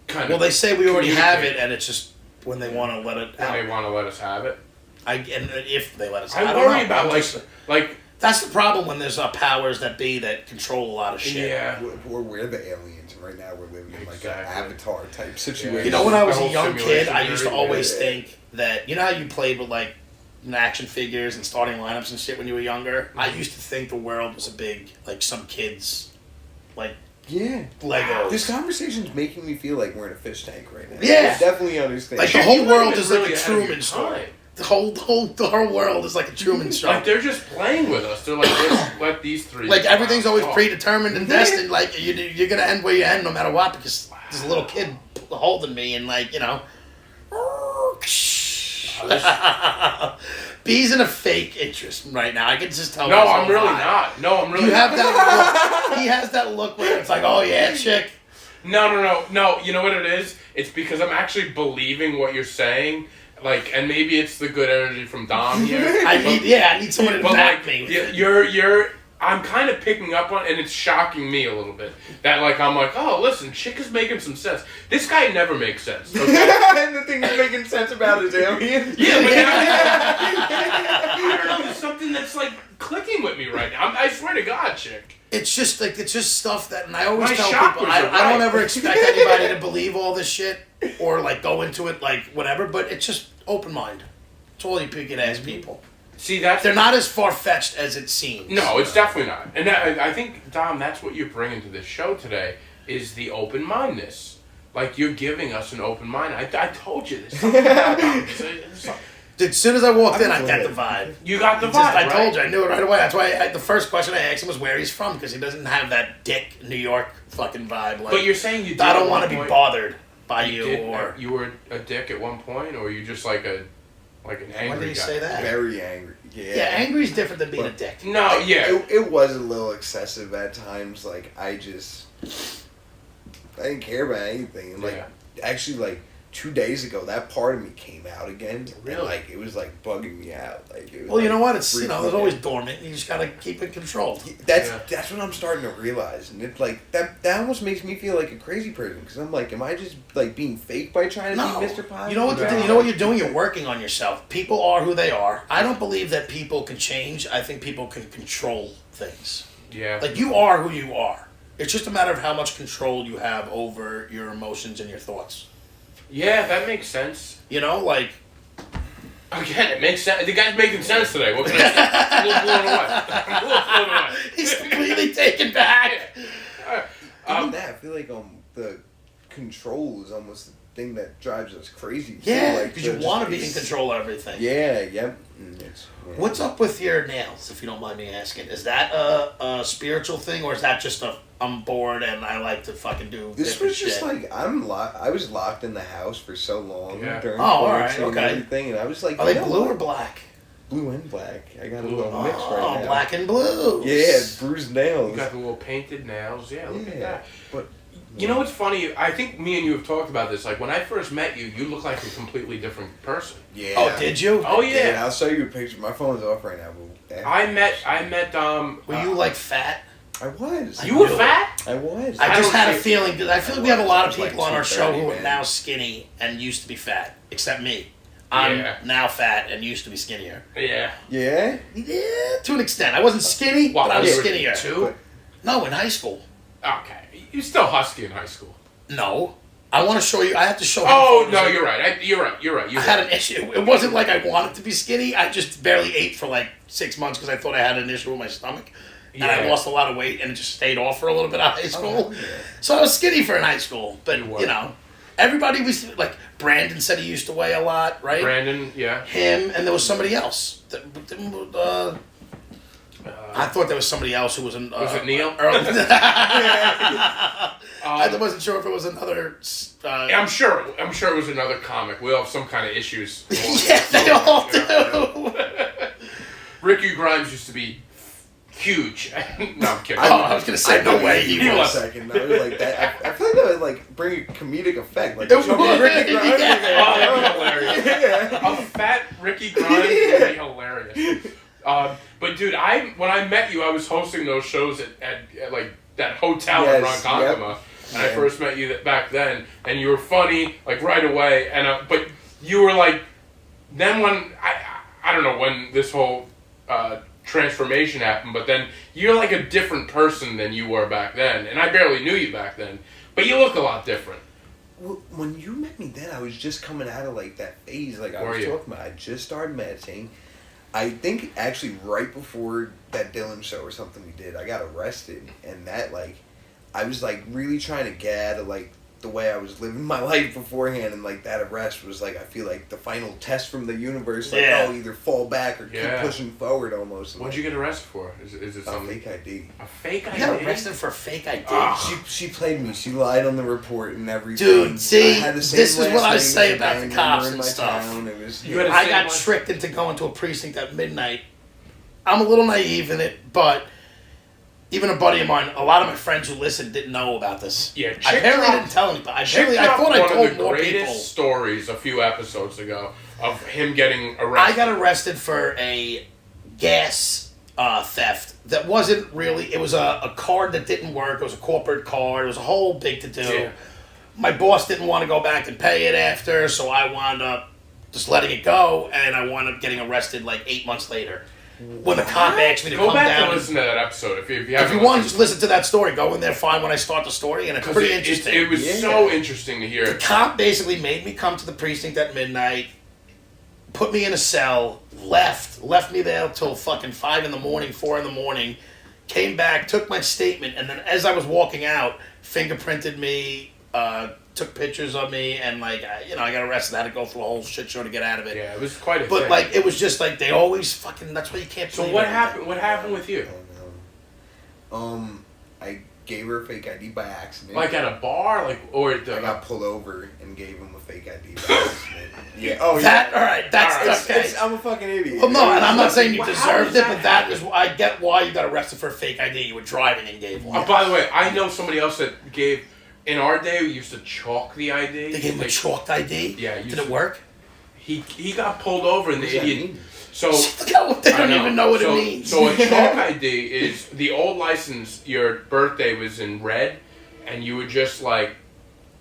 kind of. Well, they say we already have it, and it's just when they want to let it out. When they want to let us have it. And if they let us I out. worry about like. That's the problem when there's powers that be that control a lot of shit. Yeah. We're the aliens, and right now we're living in like an Exactly. Avatar type situation. Yeah. You know, when I was The a whole young kid, simulation I used to theory, always yeah. think that, you know how you played with like action figures and starting lineups and shit when you were younger? I used to think the world was a big, like some kids, like Yeah. Legos. This conversation's making me feel like we're in a fish tank right now. Yeah. I definitely understand. Like the You whole might world have is been like a really ahead of your Truman story. time. The whole world is like a Truman story. Like they're just playing with us. They're like, let's let these three. Like everything's always talk. predetermined and destined. Like you're gonna end where you end no matter what, because there's a little kid holding me and like, you know. B's in a fake interest right now. I can just tell. No, by his I'm whole really vibe. not. No, I'm really. You have not. that look. He has that look where it's like, oh yeah, chick. No. You know what it is? It's because I'm actually believing what you're saying. Like, and maybe it's the good energy from Dom here. I need someone to But back like, me. you're. I'm kind of picking up on, and it's shocking me a little bit that like I'm like, oh, listen, chick is making some sense. This guy never makes sense. Okay? And the thing that's making sense about is aliens. Yeah, but I don't know. There's something that's like clicking with me right now. I swear to God, chick. It's just stuff that, and I always My tell chakras people, are I don't right. ever expect anybody to believe all this shit or like go into it like whatever, but it's just open mind. That's all you can ask people. See, that's They're not as far fetched as it seems. No, it's definitely not. And I think, Dom, that's what you're bringing to this show today, is the open-mindedness. Like, you're giving us an open mind. I told you this. Dude, as soon as I walked in, I got the vibe. You got the vibe, I right? told you, I knew it right away. That's why the first question I asked him was where he's from, because he doesn't have that dick New York fucking vibe. Like, But you're saying you did I at don't want one to be point- bothered by you did- or. You were a dick at one point, or you just like an angry When did he guy? say that? Very angry. Yeah, angry is different than being a dick. No, yeah. It was a little excessive at times. Like I didn't care about anything. And like actually, like 2 days ago, that part of me came out again. Really? And, like it was like bugging me out. Like it was, Well, you like, know what? It's freaking it's me always out. dormant. You just gotta keep it controlled. That's what I'm starting to realize, and it's like that almost makes me feel like a crazy person because I'm like, am I just like being fake by trying to No, be Mr. Positive? you know what? No. You know what you're doing. You're working on yourself. People are who they are. I don't believe that people can change. I think people can control things. Yeah. Like you are who you are. It's just a matter of how much control you have over your emotions and your thoughts. Yeah, that makes sense. You know, like Again, it makes sense. The guy's making sense today. What can I say? I'm a little blown away. I'm a little blown away. he's completely taken back. Even that, I feel like the control is almost the thing that drives us crazy. Yeah, like, because you want to be in control of everything. Yeah, yeah. What's up with your nails, if you don't mind me asking? Is that a spiritual thing, or is that just I'm bored and I like to fucking do This different was just shit? like I was locked in the house for so long Yeah. during alright, quarantine and okay. everything, and I was like, Are you they know blue what? or black? Blue and black. I got a Blue. little mix Oh, right now. black and blue. Yeah, bruised nails. You got the little painted nails. Yeah, look at that. But You know what's funny? I think me and you have talked about this. Like, when I first met you, you look like a completely different person. yeah. Oh, did you? Oh, Yeah, yeah. I'll show you a picture. My phone's off right now. But I met, Were you like fat? I was. You were knew it. fat? I was. I just don't had a see- feeling, because I feel like we have a lot of Like people on our show 230, who are man. now skinny and used to be fat, except me. I'm Yeah. now fat and used to be skinnier. Yeah. Yeah. Yeah, to an extent. I wasn't skinny, What, but I was you were skinnier. Two? No, in high school. Okay. You're still husky in high school. No. I want to show you. I have to show. Oh no, you're right. You're right. I had an issue. It wasn't like I wanted to be skinny. I just barely ate for like 6 months because I thought I had an issue with my stomach, and I lost a lot of weight and it just stayed off for a little bit out of high school. Oh, yeah. So I was skinny for in high school, but you know, everybody was like Brandon said he used to weigh a lot, right? Brandon, yeah. Him and there was somebody else. I thought there was somebody else who was in. Was it Neil? I wasn't sure if it was another. I'm sure it was another comic. We all have some kind of issues. Yeah, they all do. Ricky Grimes used to be huge. No, I'm kidding. I was gonna say no way he For a was. second, I was like that. I feel like that would like bring a comedic effect. Like, It show me would. Ricky Grimes. Yeah. Oh, that'd be hilarious. Yeah. A fat Ricky Grimes would be hilarious. But dude, when I met you, I was hosting those shows at like that hotel in Ronkonkoma, yep. and I first met you back then, and you were funny like right away, and but you were like, then when I don't know when this whole transformation happened, but then you're like a different person than you were back then, and I barely knew you back then, but you look a lot different. Well, when you met me then, I was just coming out of like that phase, like I Were was you? talking about. I just started meditating. I think actually right before that Dylan show or something we did, I got arrested, and that like, I was like really trying to get out of like the way I was living my life beforehand, and like that arrest was like I feel like the final test from the universe, like I'll either fall back or keep pushing forward almost. What'd you get arrested for? Is it A something? fake ID. A fake ID? You got arrested for a fake ID. She played me. She lied on the report and everything. Dude, see, I had the same this is last what I name say as a about the gang cops member in and my stuff. town. It was, You had a I same got one? tricked into going to a precinct at midnight. I'm a little naive in it, but even a buddy of mine, a lot of my friends who listened didn't know about this. Yeah, I apparently didn't tell anybody. I thought I told one of the more greatest people. stories a few episodes ago of him getting arrested. I got arrested for a gas theft that wasn't really. It was a card that didn't work. It was a corporate card. It was a whole big to do. Yeah. My boss didn't want to go back and pay it after, so I wound up just letting it go, and I wound up getting arrested like 8 months later. When the cop asked me to Go come back down. and listen to that episode if you If haven't. you want to listen to that story, go in there, find when I start the story, and it's pretty interesting. It was so interesting to hear. The cop basically made me come to the precinct at midnight, put me in a cell, left me there till fucking 5 in the morning, 4 in the morning, came back, took my statement, and then as I was walking out, fingerprinted me, took pictures of me, and like, I got arrested. I had to go through a whole shit show to get out of it. Yeah, it was quite a But thing. like, it was just like, they always fucking, that's why you can't So believe what everything. happened? What happened with you? I gave her a fake ID by accident. Like at a bar, or at the? I got pulled over and gave him a fake ID by accident. Yeah. Oh yeah. That, alright, that's okay. I'm a fucking idiot. Well, no, and I'm not saying you How deserved does it, that but that is, I get why you got arrested for a fake ID. You were driving and gave one. Oh, by the way, I know somebody else that gave. In our day, we used to chalk the ID. They gave him a chalked ID? Yeah. Did it work? He got pulled over, and the What does that idiot. mean? So They don't even know what it means. So a chalk ID is the old license. Your birthday was in red, and you would just like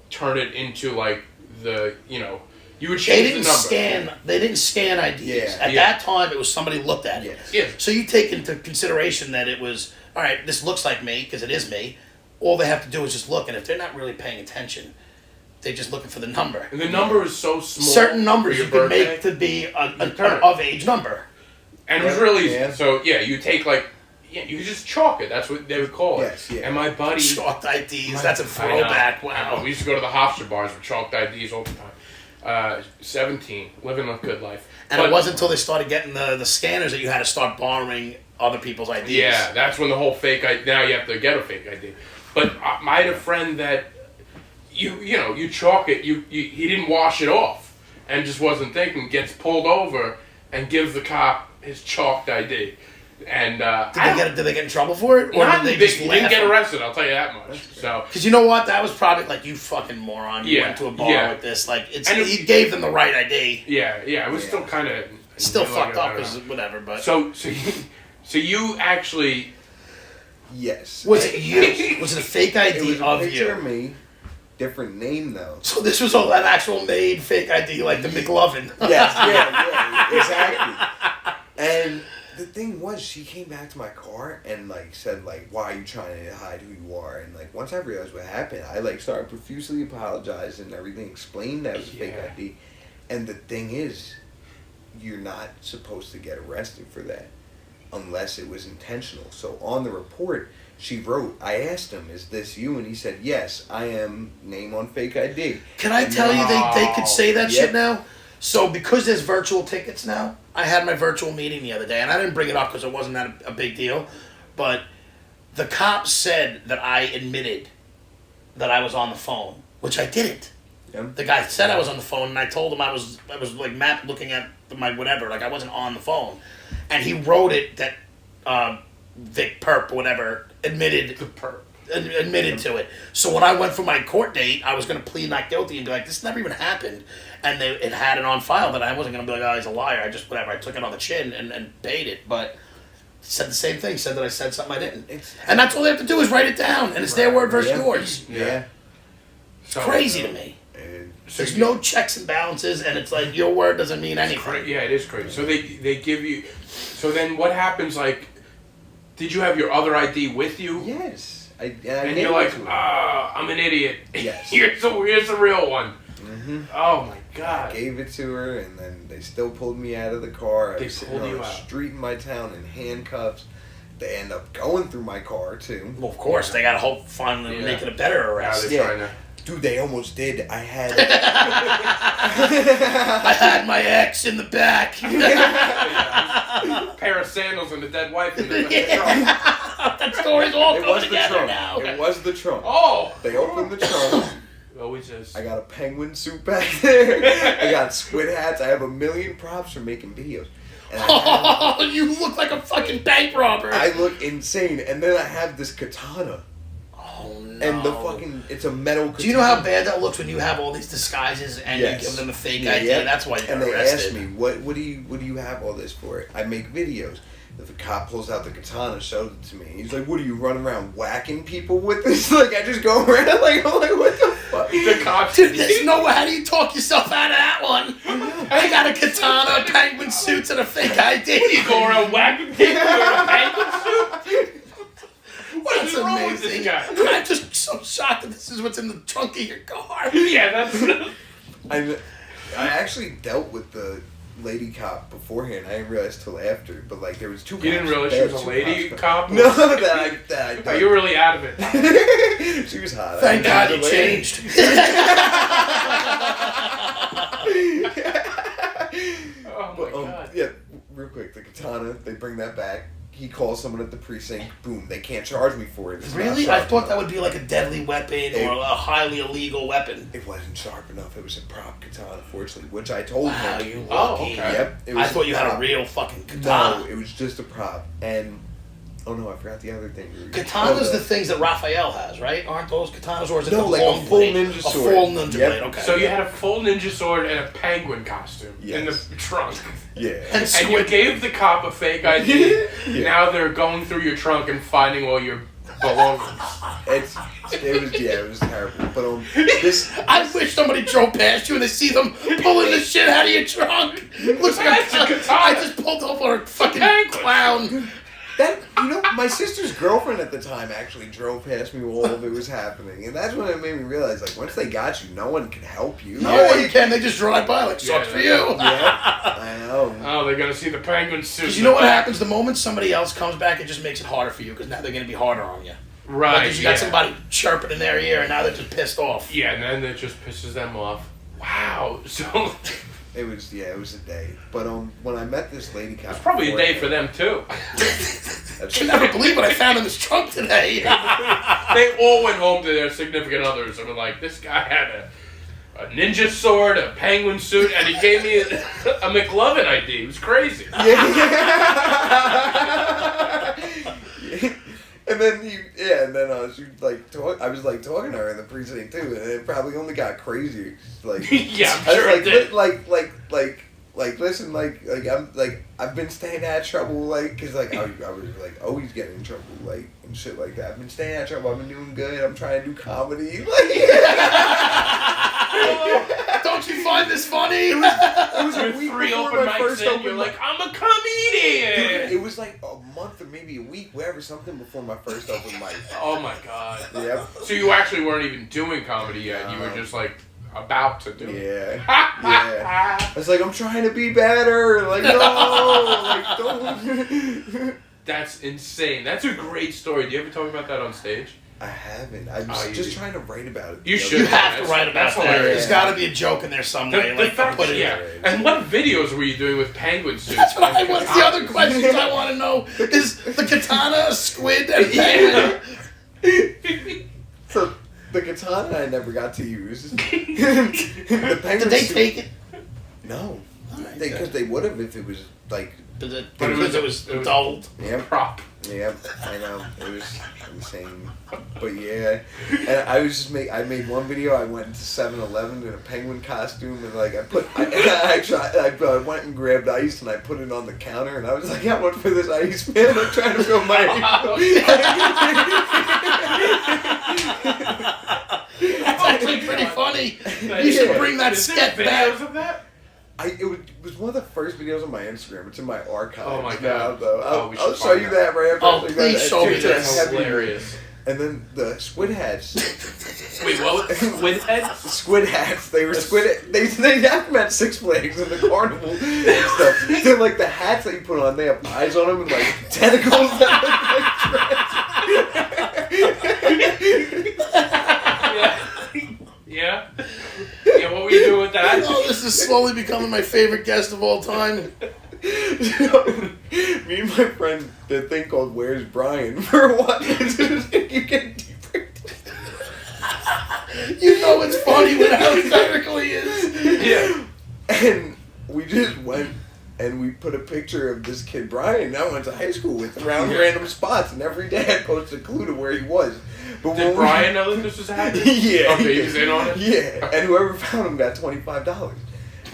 turn it into like you would change the number. They didn't scan IDs. Yeah. At that time, it was somebody looked at it. Yes. Yeah. So you take into consideration that it was, all right, this looks like me, because it is me. All they have to do is just look, and if they're not really paying attention, they're just looking for the number. And the number is so small. Certain numbers for you your can birthday. make to be an turn it. of-age number. And it was really easy. Yeah. So you take you could just chalk it. That's what they would call it. Yes, yeah. And my buddy. Chalked IDs, that's a I know. throwback, I wow. know. We used to go to the Hofstra bars with chalked IDs all the time. 17, living a good life. And it wasn't until they started getting the scanners that you had to start borrowing other people's IDs. Yeah, that's when the whole fake ID. Now you have to get a fake ID. But I had a friend that you chalk it. He didn't wash it off and just wasn't thinking. Gets pulled over and gives the cop his chalked ID. And Did they get in trouble for it, or did they just he laugh? didn't get arrested. I'll tell you that much. So Because you know what, that was probably like, you fucking moron. You Yeah, went to a bar yeah. with this. Like, And he gave them the right ID. yeah, it was still kind of Still fucked up because whatever. But So you actually. Yes. was it you? Was it a fake It ID was a of picture you? of me. Different name though. So this was all an actual made fake ID, like the McLovin. Yes. Yeah. Exactly. And The thing was, she came back to my car and like said like, "Why are you trying to hide who you are?" And like once I realized what happened, I like started profusely apologizing and everything, explained that it was a fake ID. And the thing is, you're not supposed to get arrested for that unless it was intentional. So on the report, she wrote, I asked him, "Is this you?" And he said, "Yes, I am. Name on fake ID." Can I tell you they could say that shit now? So because there's virtual tickets now, I had my virtual meeting the other day, and I didn't bring it up because it wasn't that a big deal, but the cops said that I admitted that I was on the phone, which I didn't. Yep. The guy said I was on the phone, and I told him I was like looking at my whatever, like I wasn't on the phone, and he wrote it that Vic Perp, whatever, admitted to it. So when I went for my court date, I was going to plead not guilty and be like, this never even happened. And it had it on file that I wasn't going to be like, oh, he's a liar. I just, whatever, I took it on the chin and paid it. But said the same thing, said that I said something I didn't. And that's all they have to do is write it down, and it's their word versus yours. Yeah. It's crazy to me. There's no checks and balances, and it's like your word doesn't mean anything. Yeah, it is crazy. So they give you... So then what happens, like... Did you have your other ID with you? Yes. And you're like, I'm an idiot. Yes. here's the real one. Mm-hmm. Oh my God. I gave it to her, and then they still pulled me out of the car. I was sitting on the street in my town in handcuffs. They end up going through my car too. Well, of course, they got to hope finally making a better arrest. Dude, they almost did. I had I had my ex in the back. Pair of sandals and a dead wife in the trunk. That story's all coming together now. It was the trunk. Oh! They opened the trunk. Always is. I got a penguin suit back there. I got squid hats. I have a million props for making videos. And you look like a fucking bank robber. I look insane. And then I have this katana. Oh, no. And it's a metal katana. Do you know how bad that looks when you have all these disguises and you give them a fake ID? Yeah. That's why you got arrested. And they asked me, what do you have all this for? I make videos. If the cop pulls out the katana, shows it to me. He's like, "What do you run around whacking people with this?" Like I just go around like I'm like, what the fuck? The cop. Dude, there's no way. How do you talk yourself out of that one? I got a katana, penguin suits, and a fake ID. You go around whacking people with a penguin suit? That's amazing. I'm just so shocked that this is what's in the trunk of your car. Yeah, that's. I actually dealt with the lady cop beforehand. I didn't realize till after, but like there was two. You didn't realize she was a lady cop? No, that I you were really out of it. She was hot. Thank God you changed. Oh my God. Yeah, real quick, the katana. They bring that back. He calls someone at the precinct. Boom! They can't charge me for it. Really? I thought that would be like a deadly weapon or a highly illegal weapon. It wasn't sharp enough. It was a prop katana, fortunately, which I told him. You lucky. Oh, okay. Yep. I thought you had a real fucking katana. No, it was just a prop. And oh no, I forgot the other thing. Katanas the things that Raphael has, right? Aren't those katanas, or is it no, the like long a full blade? ninja sword? A full ninja blade. Okay. So you had a full ninja sword and a penguin costume in the trunk. Yeah. And you gave the cop a fake ID. Now they're going through your trunk and finding all your belongings. It was terrible. But I wish somebody drove past you and they see them pulling the shit out of your trunk. Looks like I just pulled over a fucking clown. My sister's girlfriend at the time actually drove past me while all of it was happening, and that's when it made me realize, like, once they got you, no one can help you. No one can. They just drive by, like, sucks for you. Yeah, I know. Oh, they're gonna see the penguin suit. Because you know what happens? The moment somebody else comes back, it just makes it harder for you, because now they're gonna be harder on you. Right. Because you got somebody chirping in their ear, and now they're just pissed off. Yeah, and then it just pisses them off. Wow. So. It was a day. But when I met this lady cop, It's probably a day for them too. I can never believe what I found in this trunk today. They all went home to their significant others and were like, "This guy had a ninja sword, a penguin suit, and he gave me a McLovin ID. It was crazy." And then I was like talking to her in the precinct too, and it probably only got crazier. Like, yeah, I'm sure it did. Listen, I've been staying out of trouble, like, cause like I was like always getting in trouble, like, and shit like that. I've been staying out of trouble. I've been doing good. I'm trying to do comedy. Don't you find this funny? It was a week Three before open my mics first in, open you're mic. like, "I'm a comedian." Dude, it was was like a month or maybe a week, whatever, something before my first open mic. Oh my god. Yep. So you actually weren't even doing comedy yet. You were just like about to do it. Yeah. I was like, I'm trying to be better. Like, no, like, don't. That's insane. That's a great story. Do you ever talk about that on stage? I haven't. I'm just trying to write about it. You should. You have to write about that. hilarious. There's got to be a joke in there some way. The Like, fact put that, it yeah. in. And what videos were you doing with penguin suits? That's why. What's the other questions I want to know? Is the katana a squid and penguin? So the katana I never got to use. The penguin Did they suit- take it? No, Alright, because they would have if it was like. Because it was dulled. Yeah. Prop. Yeah, I know. It was insane. But yeah. And I was just I made one video, I went into 7-Eleven in a penguin costume and like I went and grabbed ice and I put it on the counter and I was like, how much for this ice, man? I'm trying to fill my That's actually pretty funny. You should bring that Is there sketch videos back. of that? It was one of the first videos on my Instagram. It's in my archives. Oh my now, God. though. We I'll should show find you that. that right after. Oh, please show me That's this. hilarious. And then the squid hats. Wait, what? Squid head? Squid hats. They were squid. They have them at Six Flags and the carnival and stuff. They're like the hats that you put on. They have eyes on them and like tentacles that look like Yeah. Yeah, what were you doing with that? Oh, this is slowly becoming my favorite guest of all time. Me and my friend did a thing called "Where's Brian?" for a while. You get deeper. You know it's funny when how hysterical he is. Yeah. And we just went and we put a picture of this kid Brian that I went to high school with around random spots, and every day I posted a clue to where he was. But Did Brian know that this was happening? Yeah. Okay, he was in on it? Yeah, and whoever found him got $25.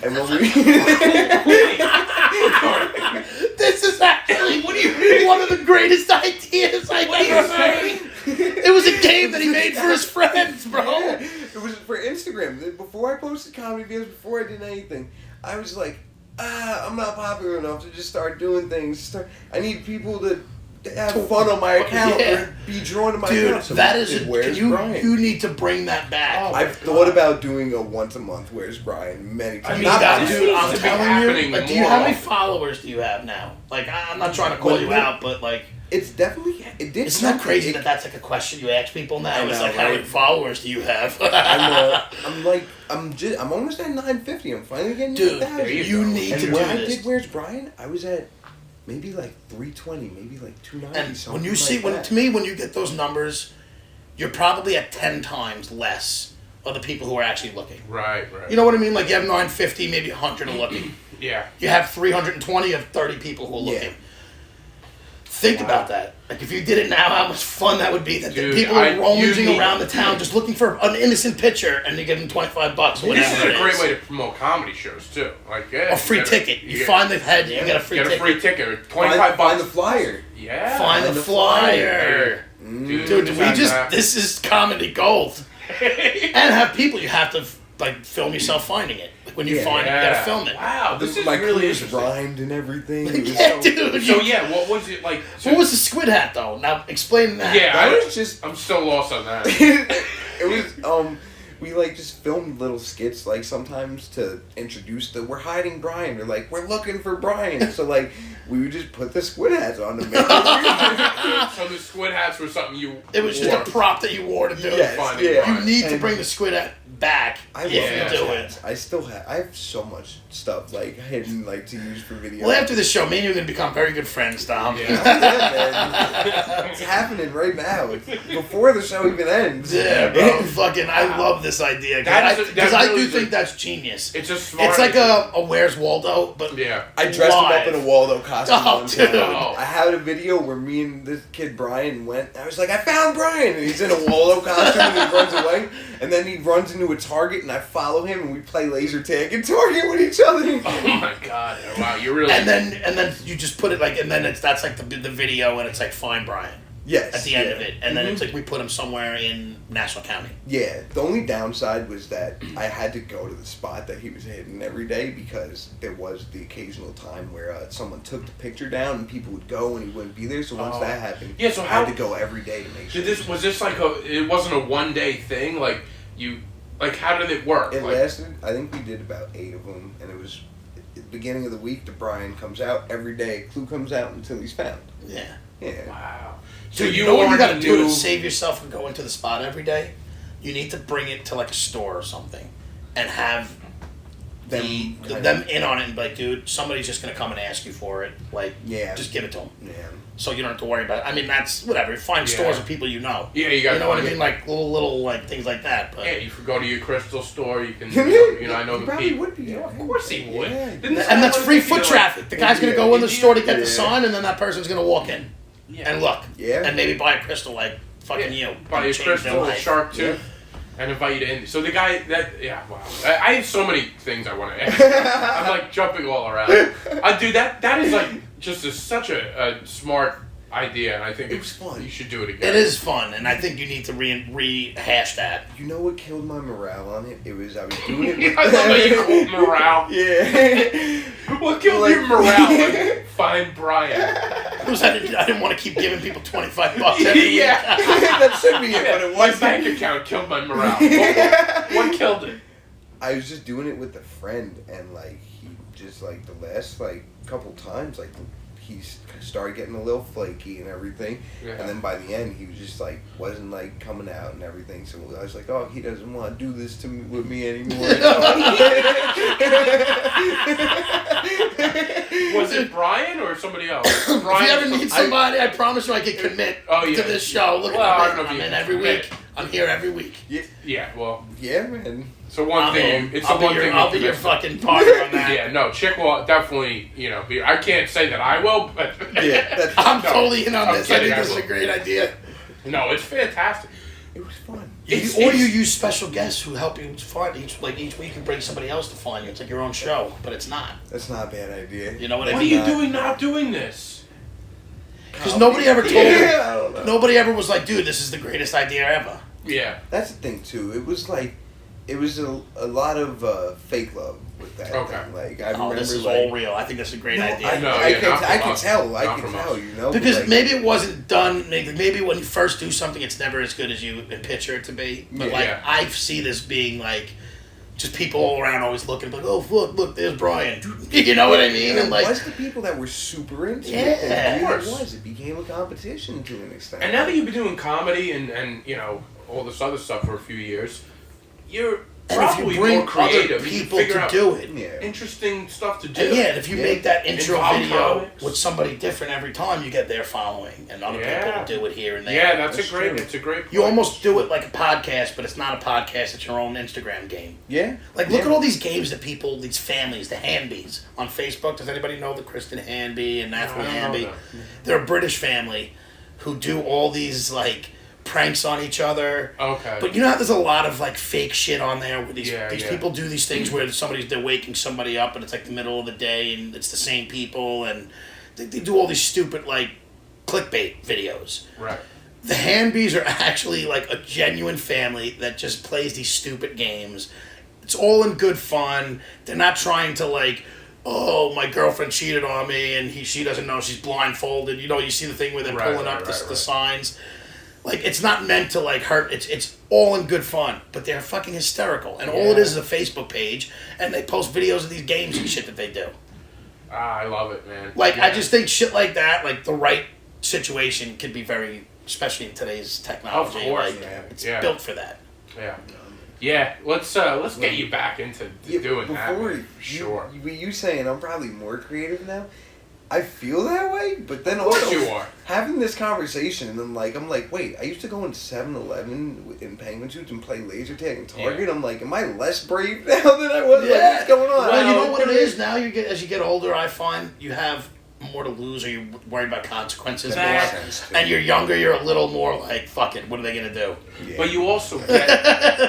And when we This is actually one of the greatest ideas I've ever heard. It was a game that he made for his friends, bro. Yeah, it was for Instagram. Before I posted comedy videos, before I did anything, I was like, I'm not popular enough to just start doing things. I need people to have fun on my account or be drawn to my account. So that is Where's Brian? You need to bring that back. Oh, I've thought about doing a once a month Where's Brian many times. I mean, Not that, this dude, needs I'm to be telling happening you. Like, more how many often. followers do you have now? Like, I'm not trying to call you out, but like, It's definitely it's not crazy that that's like a question you ask people now. I It's know, like, how right? many followers do you have? I'm almost at 950. I'm finally getting Dude, to 1,000. you need And to when do I this. did Where's Brian, I was at maybe like 320, maybe like 290. And something when you see, like that. to me, when you get those numbers, you're probably at 10 times less of the people who are actually looking. Right. You know what I mean? Like, you have 950, maybe 100 are looking. Yeah. You have 320, you have 30 people who are looking. Yeah. Think about that. Like, if you did it now, how much fun that would be. That Dude, people are you roaming need- around the town just looking for an innocent picture, and you give them $25 or This whatever is it a great is. way to promote comedy shows too. Like, yeah, A free ticket. You find the head, you get a free get ticket. a free ticket. find, $25. find the flyer. Yeah. Find the flyer. Dude, Dude, this we has to just, happen. this is comedy gold. And have people, you have to, like, film yourself finding it. Like, when you find it, you gotta film it. Wow, this is My really clues interesting. rhymed and everything. It was Yeah, so- dude. So yeah, what was it like? So, What was the squid hat, though? Now, explain that. Yeah, That was just. I'm still lost on that. It was we like just filmed little skits like sometimes to introduce we're hiding Brian or like we're looking for Brian, so like we would just put the squid hats on to make it weird. So the squid hats were something you. It was just wore. a prop that you wore to do Yes, it. Fun. yeah. You need to And bring the squid hat back I if love you Yeah. do those it. hats. I still have so much stuff like hidden like to use for video. Well, after this show, me and you are going to become very good friends, Dom. Yeah. Yeah, man. It's happening right now. It's before the show even ends. Yeah, bro. Fucking, I love this idea. Because I do think that's genius. It's just smart. It's like a Where's Waldo, but Yeah. I dressed him live. up in a Waldo costume Oh, one dude. time. I had a video where me and this kid Brian went. I was like, I found Brian, and he's in a Waldo costume and he runs away. And then he runs into a Target, and I follow him, and we play laser tag and Target with each other. Oh my god! Wow, you're really. and then you just put it like, and then that's like the video, and it's like Find Brian. Yes. at the end of it, and then it's like we put them somewhere in Nassau County. Yeah, the only downside was that I had to go to the spot that he was hitting every day because there was the occasional time where someone took the picture down and people would go and he wouldn't be there. So once that happened, so I had to go every day to make sure. Was this like it wasn't a one-day thing? Like how did it work? It lasted, I think we did about 8 of them, and it was at the beginning of the week, the Brian comes out every day, Clue comes out until he's found. Yeah. Yeah. Wow. So Dude, you know what you got to do to save yourself from going to the spot every day? You need to bring it to like a store or something, and have them in on it and be like, dude, somebody's just gonna come and ask you for it. Like, just give it to them. Yeah. So you don't have to worry about it. I mean, that's whatever. Find stores of people you know. Yeah, you got. You know what I mean? Like little like things like that. But you could go to your crystal store. You can. I know the probably people. would be. Yeah, of course he would. Yeah. And that's free foot traffic. The guy's gonna go in the store to get the sign, and then that person's gonna walk in and look. Yeah. And maybe buy a crystal like fucking you. Buy a crystal, a shark tooth. And invite you to Indy. So the guy wow. I have so many things I want to ask. I'm like jumping all around. Dude, that is like just such a smart idea, and I think it was fun. You should do it again. It is fun, and I think you need to rehash that. You know what killed my morale on it? It was I was doing it. With I love how you called morale. Yeah. What killed your morale? Like, find Brian. It was I didn't want to keep giving people $25 every week. That should be it, but it My wasn't. bank account killed my morale. What killed it? I was just doing it with a friend, and like he just like the last like couple times like he started getting a little flaky and everything, and then by the end he was just like wasn't like coming out and everything. So I was like, oh, he doesn't want to do this to me with me anymore. Was it Brian or somebody else? If you ever need somebody, I promise you I can commit to this show. Look at me. I'm in every week. I'm here every week. Yeah, well. Yeah, man. So one thing, it's the one thing. I'll be your fucking partner on that. Yeah, no, Chick will definitely, be. I can't say that I will, but I'm totally in on this. I think this is a great idea. No, it's fantastic. It was fun. Or you use special guests who help you find each week you bring somebody else to find you. It's like your own show, but it's not. That's not a bad idea. You know what I mean? What are you doing not doing this? Because nobody ever told me. Nobody ever was like, dude, this is the greatest idea ever. Yeah. That's the thing too. It was a lot of fake love with that. Okay. Thing. Like I remember, this is all real. I think that's a great idea. I can tell. You know, because maybe it wasn't done. Maybe when you first do something, it's never as good as you picture it to be. But I see this being like. Just people all around always looking like, oh look, there's Brian. You know what I mean? And it was the people that were super into it. Yeah, of course. It became a competition to an extent. And now that you've been doing comedy and all this other stuff for a few years, you're probably if you bring more creative. Other people you to do it. Interesting stuff to do. And and if you make that intro video comics. with somebody different every time, you get their following, and other people will do it here and there. Yeah, that's a great point. You almost do it like a podcast, but it's not a podcast. It's your own Instagram game. Yeah. Like, look at all these games that people, these families, the Hanbys on Facebook. Does anybody know the Kristen Hanby and Matthew Hanby? They're a British family who do all these, like, pranks on each other. Okay. But you know how there's a lot of like fake shit on there where these people do these things where they're waking somebody up and it's like the middle of the day and it's the same people and they do all these stupid like clickbait videos. Right. The Hanbys are actually like a genuine family that just plays these stupid games. It's all in good fun. They're not trying to like, oh, my girlfriend cheated on me and she doesn't know she's blindfolded. You know, you see the thing where they're pulling up the signs. Like, it's not meant to, like, hurt. It's all in good fun. But they're fucking hysterical. And all it is a Facebook page. And they post videos of these games and shit that they do. I love it, man. Like, I just think shit like that, like, the right situation could be very, especially in today's technology. Of course, like, man. It's built for that. Yeah. Yeah, let's get you back into doing that. Sure. You saying I'm probably more creative now. I feel that way, but then also you are. Having this conversation, and then I'm like, wait, I used to go into 7-Eleven in penguin suits and play laser tag and Target. Yeah. I'm like, am I less brave now than I was? Yeah. Like, what's going on? Well, you know what it is now. As you get older, I find you have more to lose, or you're worried about consequences more. And you're younger, you're a little more like, fuck it, what are they gonna do? Yeah. But you also get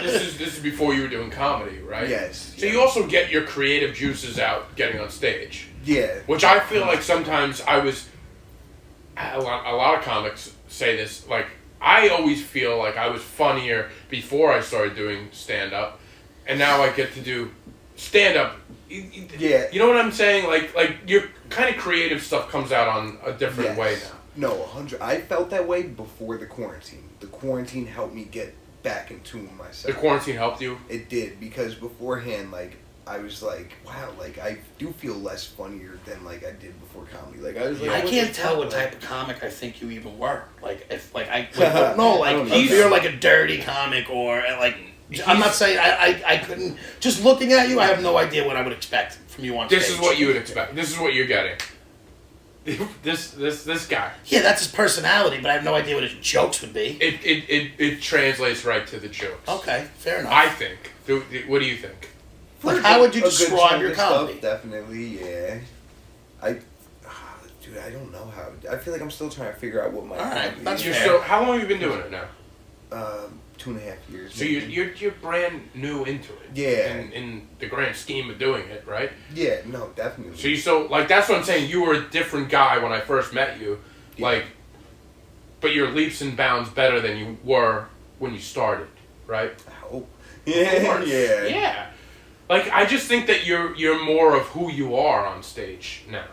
this is before you were doing comedy, right? Yes. So you also get your creative juices out getting on stage. Yeah. Which I feel like sometimes I was a lot of comics say this. Like, I always feel like I was funnier before I started doing stand up, and now I get to do stand up. Yeah. You know what I'm saying? Like your kind of creative stuff comes out on a different way now. No, 100. I felt that way before the quarantine. The quarantine helped me get back in tune with myself. The quarantine helped you? It did, because beforehand, like, I was like, wow, like, I do feel less funnier than, like, I did before comedy. Like, I was like, I what can't the tell fuck? what Like, type of comic I think you even were. Like, if, like, I no, like, I don't know. if you're like a dirty comic or, like, I'm not saying I couldn't, just looking at you, I have no idea what I would expect from you on stage. This is what you would expect. This is what you're getting. This guy. Yeah, that's his personality, but I have no idea what his jokes would be. It translates right to the jokes. Okay, fair enough. I think. What do you think? Like, how would you a good describe chunk your of stuff, comedy? definitely, yeah. Dude, I don't know how. I feel like I'm still trying to figure out what my. Alright, comedy that's is. fair. So how long have you been doing it now? 2.5 years. So maybe. you're brand new into it. Yeah. In the grand scheme of doing it, right? Yeah, no, definitely. So like that's what I'm saying. You were a different guy when I first met you, Yeah. like, but you're leaps and bounds better than you were when you started, right? I hope. Of Yeah, course. yeah. Yeah. Like I just think that you're more of who you are on stage now.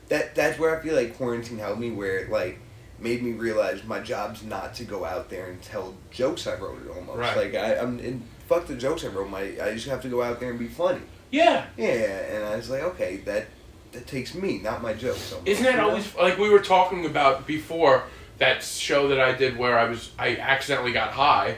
That's where I feel like quarantine helped me, where it, like, made me realize my job's not to go out there and tell jokes I wrote almost. Right. Like, and fuck the jokes I wrote, I just have to go out there and be funny. Yeah. Yeah, and I was like, okay, that takes me, not my jokes. Almost, Isn't that you know? always like we were talking about before that show that I did where I accidentally got high,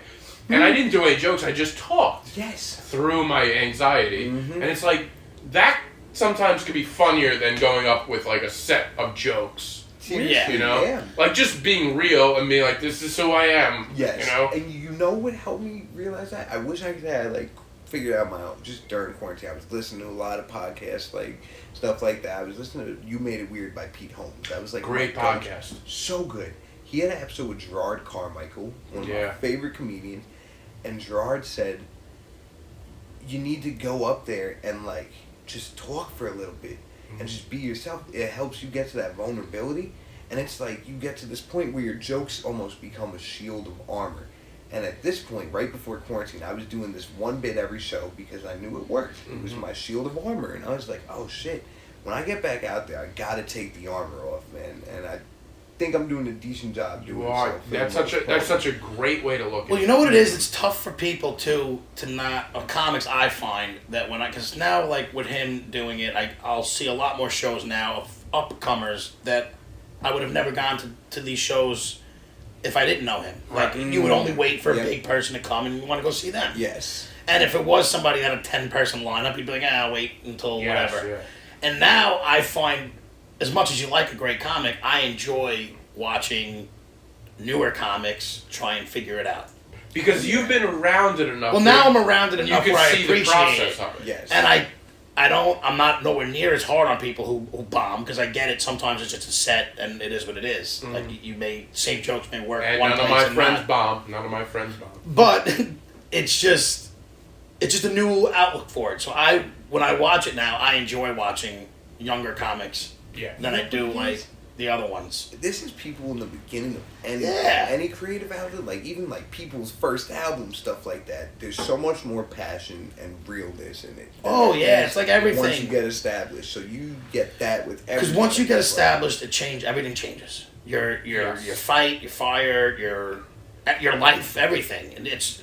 and I didn't do any jokes. I just talked Yes. through my anxiety, Mhm. and it's like that sometimes could be funnier than going up with like a set of jokes. Seriously, You know, yeah. like just being real and being like, "This is who I am." Yes. You know. And you know what helped me realize that? I wish I could have, like, figured out my own, just during quarantine. I was listening to a lot of podcasts, like, stuff like that. I was listening to You Made It Weird by Pete Holmes. That was, like, Great my go-to. podcast. So good. He had an episode with Gerard Carmichael, one of my Yeah. favorite comedians, and Gerard said, you need to go up there and, like, just talk for a little bit and just be yourself. It helps you get to that vulnerability, and it's like you get to this point where your jokes almost become a shield of armor. And at this point, right before quarantine, I was doing this one bit every show because I knew it worked. It was my shield of armor, and I was like, oh shit, when I get back out there, I gotta take the armor off, man. And I think I'm doing a decent job doing You are. so. for the That's most that's part. such a great way to look at Well, it. you know what it is? It's tough for people to not, comics I find that because now, like, with him doing it, I'll see a lot more shows now of upcomers that I would have never gone to these shows if I didn't know him. Like, Right. you would only wait for Yeah. a big person to come and you want to go see them. Yes. And if it was somebody that had a 10-person lineup, you'd be like, I'll wait until Yes, whatever. yeah. And now I find, as much as you like a great comic, I enjoy watching newer comics try and figure it out. Because you've been around it enough. Well, now I'm around it you enough can where I see the appreciate process it. of it. Yes. And I'm not nowhere near as hard on people who bomb, because I get it. Sometimes it's just a set, and it is what it is. Like, you may, same jokes may work And one none of place my and friends not. bomb. None of my friends bomb. But it's just a new outlook for it. So when I watch it now, I enjoy watching younger comics Yeah. than I do like the other ones. This is people in the beginning of Yeah. any creative outlet, like even like people's first album, stuff like that. There's so much more passion and realness in it. Oh, than yeah, there is it's like everything. Once you get established, so you get that with everything. Because once you get Right. established, everything changes. Your Yes. fight, your fire, your life, everything, and it's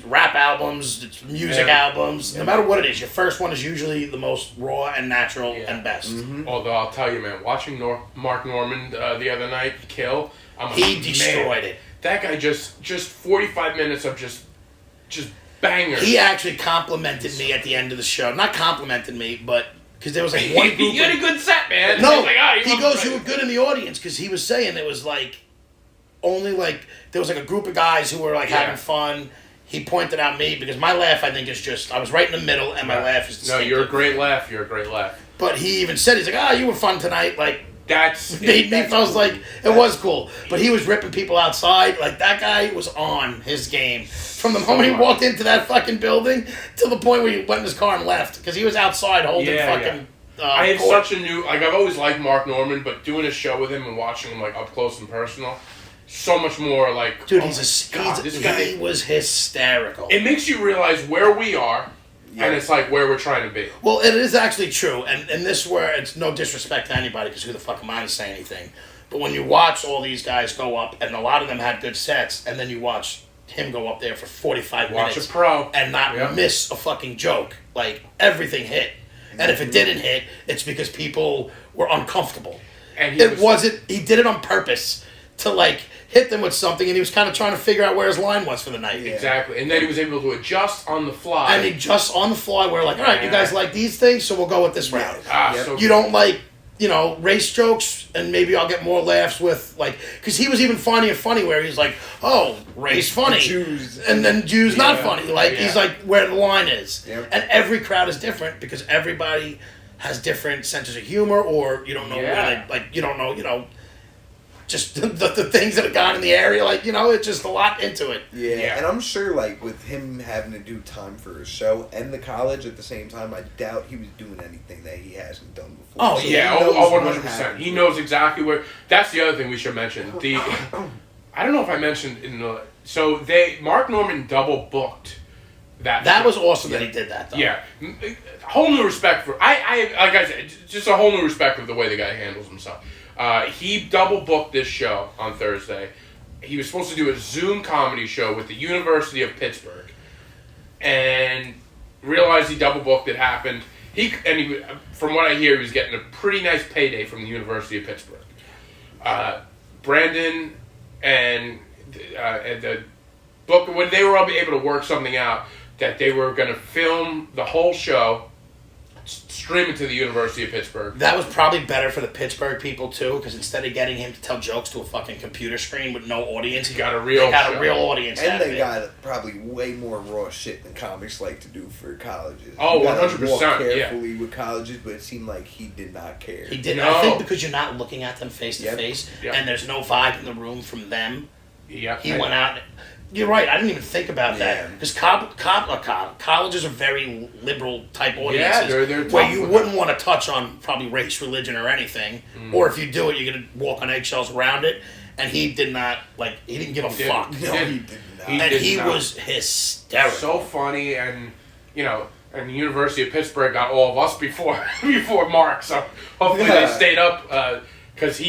rap albums, it's music Yeah. albums. No matter what it is, your first one is usually the most raw and natural Yeah. and best. Although I'll tell you, man, watching Mark Norman the other night kill, He destroyed it. That guy just 45 minutes of just bangers. He actually complimented me at the end of the show. Not complimented me, but because there was like one group. You had a good set, man. No, He's like, "Ah, he goes, you were good in the audience," because he was saying it was like only like there was like a group of guys who were like Yeah. having fun. He pointed out me because my laugh, I think, is just I was right in the middle, and my laugh is No, distinctive. you're a great laugh. You're a great laugh. But he even said, he's like, you were fun tonight. Like, That's made me that's felt cool. like it was cool. But he was ripping people outside. Like, that guy was on his game from the moment he much. walked into that fucking building to the point where he went in his car and left, because he was outside holding Yeah, fucking I have Court. such a new I've always liked Mark Norman, but doing a show with him and watching him like up close and personal, so much more like. Dude, oh he's my God, this guy. he was hysterical. It makes you realize where we are, and it's like where we're trying to be. Well, it is actually true, and this where it's no disrespect to anybody, because who the fuck am I to say anything? But when you watch all these guys go up, and a lot of them had good sets, and then you watch him go up there for 45 Watch minutes a pro and not miss a fucking joke, like everything hit. And if it didn't hit, it's because people were uncomfortable. And He did it on purpose to like hit them with something, and he was kind of trying to figure out where his line was for the night. Yeah. Exactly, and then he was able to adjust on the fly. And he just on the fly, we're like, all right, you guys like these things, so we'll go with this route. So You don't like, race jokes, and maybe I'll get more laughs with, like, because he was even funny where he's like, oh, race funny. Jews. And then Jews not funny. Like, he's like, where the line is. Yep. And every crowd is different because everybody has different senses of humor, or you don't know where they, like, you don't know, just the things that have gone in the area, like, it's just a lot into it. Yeah, and I'm sure, like, with him having to do time for his show and the college at the same time, I doubt he was doing anything that he hasn't done before. Oh, So yeah, he knows what 100%. happened. He knows exactly where. That's the other thing we should mention. I don't know if I mentioned in the. So Mark Norman double booked that. That show. was awesome that he did that, though. Yeah, whole new respect for I like I said, just a whole new respect for the way the guy handles himself. He double booked this show on Thursday. He was supposed to do a Zoom comedy show with the University of Pittsburgh, and realized he double booked. It happened. From what I hear, he was getting a pretty nice payday from the University of Pittsburgh. Brandon and the book, when they were able to work something out, that they were going to film the whole show, stream it to the University of Pittsburgh. That was probably better for the Pittsburgh people too, because instead of getting him to tell jokes to a fucking computer screen with no audience, He got a real they got show. a real audience. And out of they it. got probably way more raw shit than comics like to do for colleges. Oh, You gotta 100%, walk yeah. carefully with colleges, but it seemed like he did not care. He did. No. I think because you're not looking at them face to Yep. face, Yep. and there's no vibe in the room from them. Yeah, He went out. You're right. I didn't even think about Yeah. that because colleges are very liberal type audiences, they're where tough you with wouldn't want to touch on probably race, religion, or anything. Or if you do it, you're gonna walk on eggshells around it. And he did not like. He didn't give a didn't. fuck. No, he did not. He And did he not. was hysterical. So funny, and and the University of Pittsburgh got all of us before Mark. So hopefully they stayed up because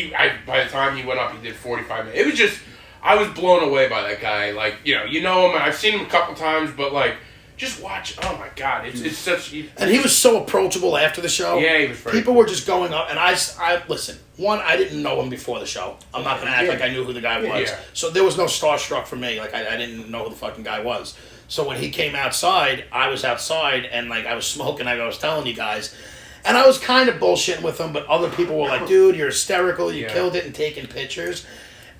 by the time he went up, he did 45 minutes. It was just. I was blown away by that guy. Like, you know him. I've seen him a couple times, but like, just watch. Oh my God, it's such. And he was so approachable after the show. Yeah, he was very People were just going up, and I listen. One, I didn't know him before the show. I'm not gonna act like I knew who the guy was. Yeah. So there was no starstruck for me. Like I didn't know who the fucking guy was. So when he came outside, I was outside, and like I was smoking, like I was telling you guys. And I was kind of bullshitting with him, but other people were like, "Dude, you're hysterical. You killed it," and taking pictures.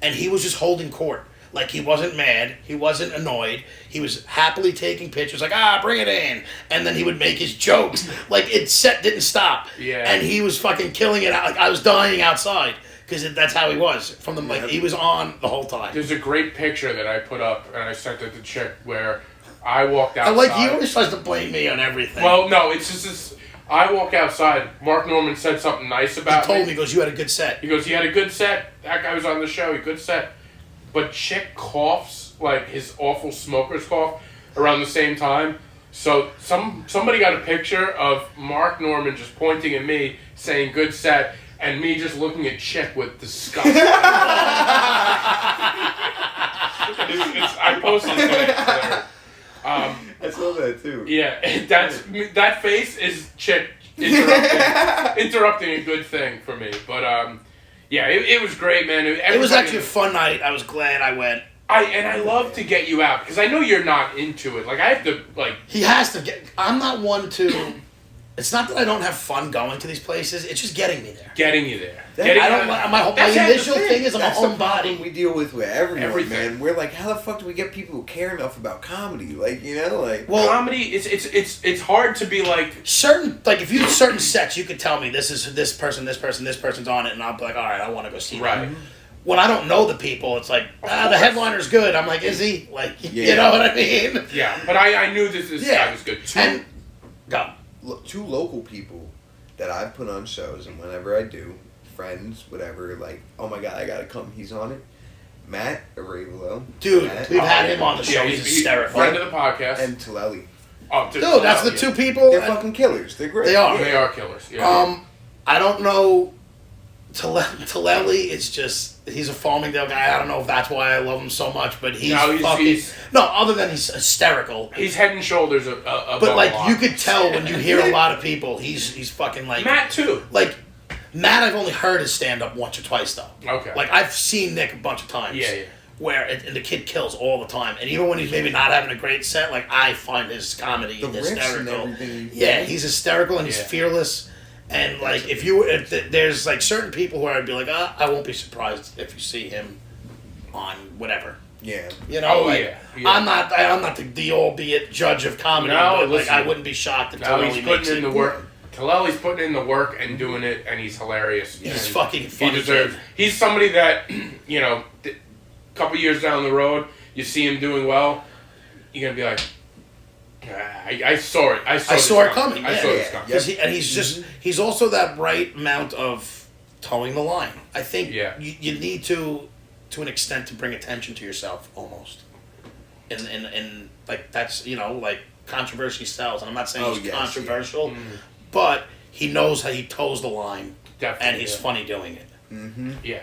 And he was just holding court. Like, he wasn't mad. He wasn't annoyed. He was happily taking pictures. Like, bring it in. And then he would make his jokes. Like, didn't stop. Yeah. And he was fucking killing it. Like, I was dying outside. Because that's how he was. From the like, he was on the whole time. There's a great picture that I put up, and I sent it to Chick, where I walked outside. Like, he always tries to blame me on everything. Well, no, it's just this. I walk outside. Mark Norman said something nice about he told me, he goes, you had a good set. He goes, he had a good set. That guy was on the show. He good set. But Chick coughs, like his awful smoker's cough, around the same time. So somebody got a picture of Mark Norman just pointing at me, saying good set, and me just looking at Chick with disgust. I posted it today. I saw that too. Yeah, that face is Chick interrupting a good thing for me. But yeah, it was great, man. It was actually a fun night. I was glad I went. I love to get you out because I know you're not into it. Like I have to like. He has to get. I'm not one to. It's not that I don't have fun going to these places. It's just getting me there. Getting you there. I don't. My initial thing is I'm a That's the homebody. we deal with everyone, Everything. man. We're like, how the fuck do we get people who care enough about comedy? Like, like. Well, comedy. It's hard to be like certain if you do certain sets, you could tell me this is this person's on it, and I'll be like, all right, I want to go see right. that. When I don't know the people, it's like, the headliner's good. I'm like, is he? Like, you know what I mean? Yeah, but I knew this guy was good. And go. Two local people that I've put on shows, and whenever I do, friends, whatever, like, oh my god, I gotta come, he's on it. Matt Arevalo. Dude, Matt, we've had him on the show. Yeah, he's hysterical. Friend of the podcast. and Taleli. Oh, Dude, that's the two people. They're fucking killers. They're great. They are. They are killers. Yeah. I don't know. Taleli is just, he's a Farmingdale guy. I don't know if that's why I love him so much, but he's other than he's hysterical. He's head and shoulders above. But like you could tell when you hear a lot of people, he's fucking like Matt too. Like Matt, I've only heard his stand up once or twice though. Okay. Like I've seen Nick a bunch of times. Yeah. Where and the kid kills all the time, and even when he's maybe not having a great set, like I find his comedy hysterical. Yeah, he's hysterical and he's fearless. And like if there's like certain people where I'd be like, I won't be surprised if you see him on whatever. Yeah. You know, yeah. I'm not the albeit judge of comedy, but like I wouldn't be shocked if he's putting in the work. Taleli's putting in the work and doing it, and he's hilarious. He's fucking funny. He deserves. He's somebody that a couple years down the road, you see him doing well, you're gonna be like, I saw it. I saw it coming. I saw this coming. He's also that right amount of towing the line. I think you need to an extent to bring attention to yourself almost. And like that's like controversy sells, and I'm not saying he's controversial, but he knows how he toes the line. Definitely, and he's funny doing it. Mm-hmm. Yeah.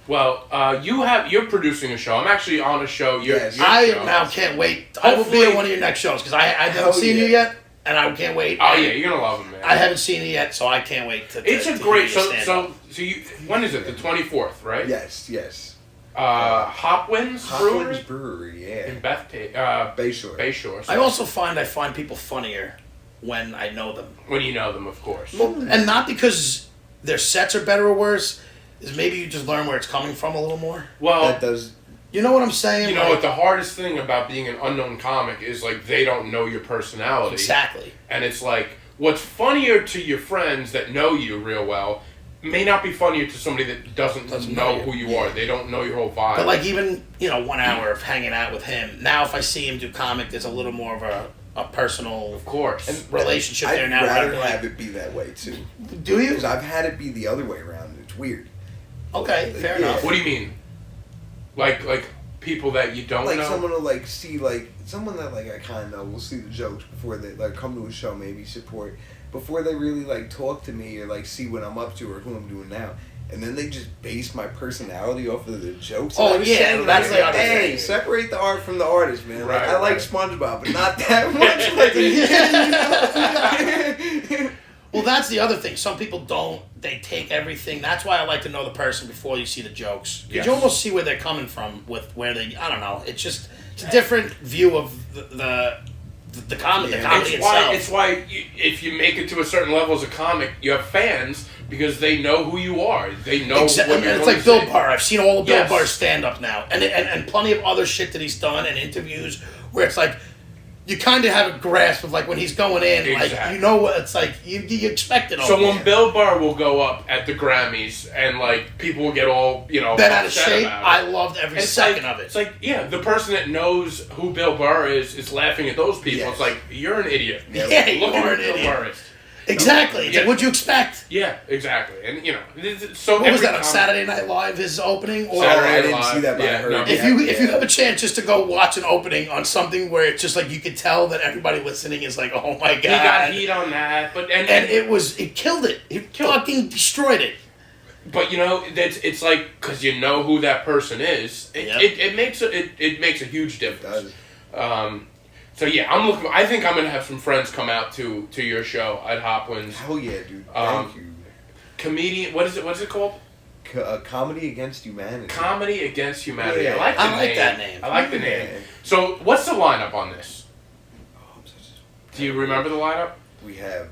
Well, you're producing a show. I'm actually on a show. I now can't wait. I will be at one of your next shows because I haven't seen you yet, and I can't wait. Oh yeah, you're gonna love him, man. I haven't seen it yet, so I can't wait to. It's a great. So you. When is it? The 24th, right? Yes. Hopwinds Brewery, yeah. In Bayshore. Bayshore. I also find people funnier when I know them. When you know them, of course. Well, and not because their sets are better or worse. Is maybe you just learn where it's coming from a little more. Well, that does. You know what I'm saying? You know what the hardest thing about being an unknown comic is like they don't know your personality. Exactly. And it's like what's funnier to your friends that know you real well may not be funnier to somebody that doesn't know who you are. They don't know your whole vibe. But like even 1 hour of hanging out with him. Now if I see him do comic, there's a little more of a personal, of course, relationship there now. I'd rather have it be that way too. Do you? Because I've had it be the other way around. It's weird. Okay, fair enough. What do you mean? Like people that you don't know? Like someone will see someone that I kind of know will see the jokes before they come to a show, maybe support, before they really talk to me or see what I'm up to or who I'm doing now. And then they just base my personality off of the jokes. Oh yeah, that's the other thing. Hey, separate the art from the artist, man. Right, I like SpongeBob, but not that much. Well, that's the other thing. Some people don't. They take everything. That's why I like to know the person before you see the jokes. Because you almost see where they're coming from with where they. I don't know. It's just a different view of the comedy. The comedy itself. It's why if you make it to a certain level as a comic, you have fans because they know who you are. They know what you're going to say. It's like Bill Burr. I've seen all of Bill Burr's stand-up now, and plenty of other shit that he's done and interviews where it's like. You kind of have a grasp of when he's going in, exactly. What it's like. You expect it. So when Bill Burr will go up at the Grammys and people will get all bent out of shape, I loved every second of it. It's the person that knows who Bill Burr is laughing at those people. Yes. It's like you're an idiot. Yeah, look you're at an Bill idiot. Burr is. Exactly. It's what'd you expect? Yeah, exactly. And so what was that on Saturday Night Live? His opening? Or I didn't see that, but I heard. If you have a chance just to go watch an opening on something where it's just you could tell that everybody listening is like, oh my god, he got heat on that, but and it killed it. It fucking destroyed it. But it's because you know who that person is. It makes a huge difference. It does. So yeah, I'm looking. I think I'm gonna have some friends come out to your show at Hopwinds. Hell yeah, dude! Thank you. Comedian, what is it? What's it called? Comedy Against Humanity. Comedy Against Humanity. Yeah. I like that name. I like the name. So what's the lineup on this? Do you remember the lineup? We have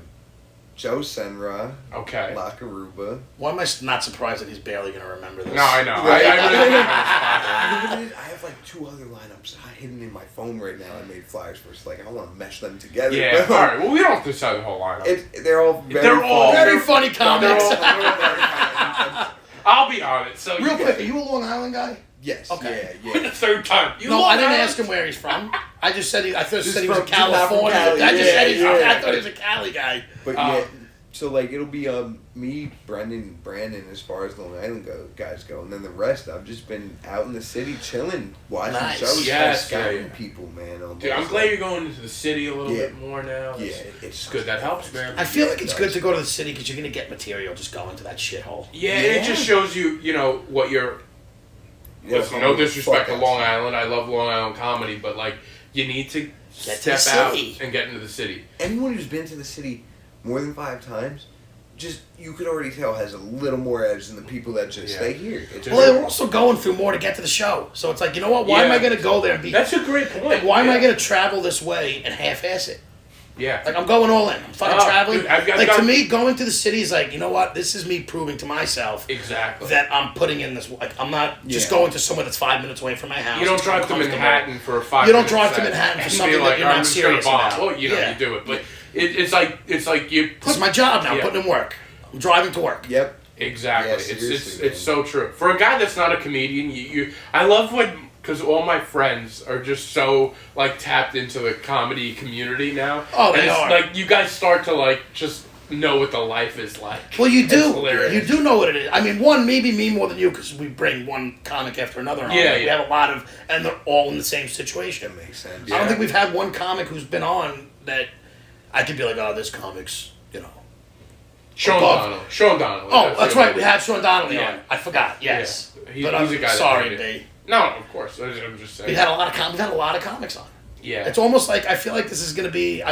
Joe Senra. Okay. Lakaruba. Why am I not surprised that he's barely gonna remember this? No, I know. I have 2 other lineups hidden in my phone right now. I made flyers for. I want to mesh them together. Yeah. All right. Well, we don't have to decide the whole lineup. They're all very funny comics. I'll be on it. So real quick, are you a Long Island guy? Yes. Okay. Yeah. For the third time. I didn't ask him where he's from. I just said I thought he was a California. Cali. I just said I thought he was a Cali guy. But So like it'll be me, Brendan, Brandon as far as Long Island guys go, and then the rest I've just been out in the city chilling, watching Nice. shows, Yes, scouting yeah. people, man. Dude, I'm glad you're going into the city a little Yeah. bit more now. Yeah, It's good. That helps, man. I feel like it it's does. good to go to the city because you're gonna get material just going to that shithole. Yeah, and it just shows you, what you're. Listen, no disrespect to Long Island. I love Long Island comedy, but like, you need to Get to step the out city. and get into the city. Anyone who's been to the city more than 5 times, just you could already tell has a little more edge than the people that just Yeah. stay here. It's Well, they were also going through more to get to the show, so it's like, you know what? Why am I Yeah. gonna go there and be? That's a great point. Like, why am I Yeah. gonna travel this way and half-ass it? Yeah. Like, I'm going all in. I'm fucking Oh, traveling. dude, I've like, to gone- me, going to the city is like, you know what? This is me proving to myself Exactly. that I'm putting in this. Like, I'm not just Yeah. going to somewhere that's 5 minutes away from my house. You don't It's drive to uncomfortable. Manhattan for a 5 You don't minute drive to set Manhattan for and be something that like, you're not I'm just gonna serious bomb. about. Well, you Yeah. do it, but it's like you. This is my job now. I'm Yeah. putting in work. I'm driving to work. Yep. Exactly. Yeah, it's seriously, it's so true. For a guy that's not a comedian, I love because all my friends are just so like tapped into the comedy community now. Oh, they and it's are. like you guys start to like just know what the life is like. Well, you It's do. hilarious. You do know what it is. I mean, maybe me more than you because we bring one comic after another on. Yeah, We yeah. have a lot of, and they're all in the same situation. That makes sense. Yeah. I don't think we've had one comic who's been on that I could be like, oh, this comic's, Sean above. Donnelly. Sean Donnelly. Oh, that's the right. other We one. had Sean Donnelly Yeah. on. I forgot. Yes, Yeah. but He's I'm a guy that sorry, made it. B. No, of course. I'm just saying. We've had a lot of we've had a lot of comics on. Yeah. It's almost like I feel like this is going to be.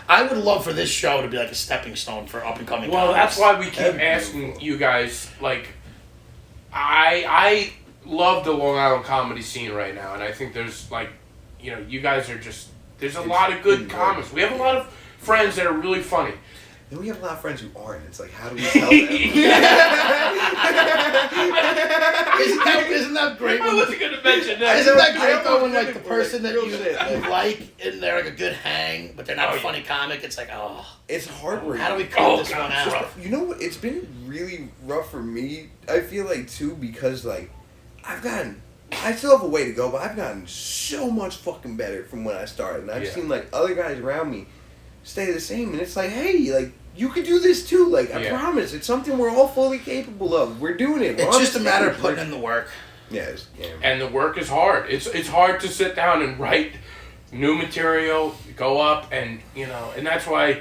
I would love for this show to be like a stepping stone for up and coming. Well, comics. that's why we keep That'd be asking beautiful. you guys. Like, I love the Long Island comedy scene right now, and I think there's like, you guys are just. There's a It's lot of good been comics. great. We have a lot of friends that are really funny. Then we have a lot of friends who aren't. It's like, how do we tell them? Isn't that great? I wasn't gonna mention that. Isn't that I great though when know like the it's person that real you shit. like and they're like a good hang, but they're not Oh, a yeah. funny comic? It's like, oh, It's heartbreaking. how do we cut Oh, this God, one it's out? rough. You know what? It's been really rough for me. I feel like too because like I still have a way to go, but I've gotten so much fucking better from when I started, and I've Yeah. seen like other guys around me stay the same, and it's like, hey, like you could do this too. Like I Yeah. promise, it's something we're all fully capable of. We're doing it. We're It's on just a matter of stage. putting in the work. Yes. Yeah. And the work is hard. It's hard to sit down and write new material, go up, and and that's why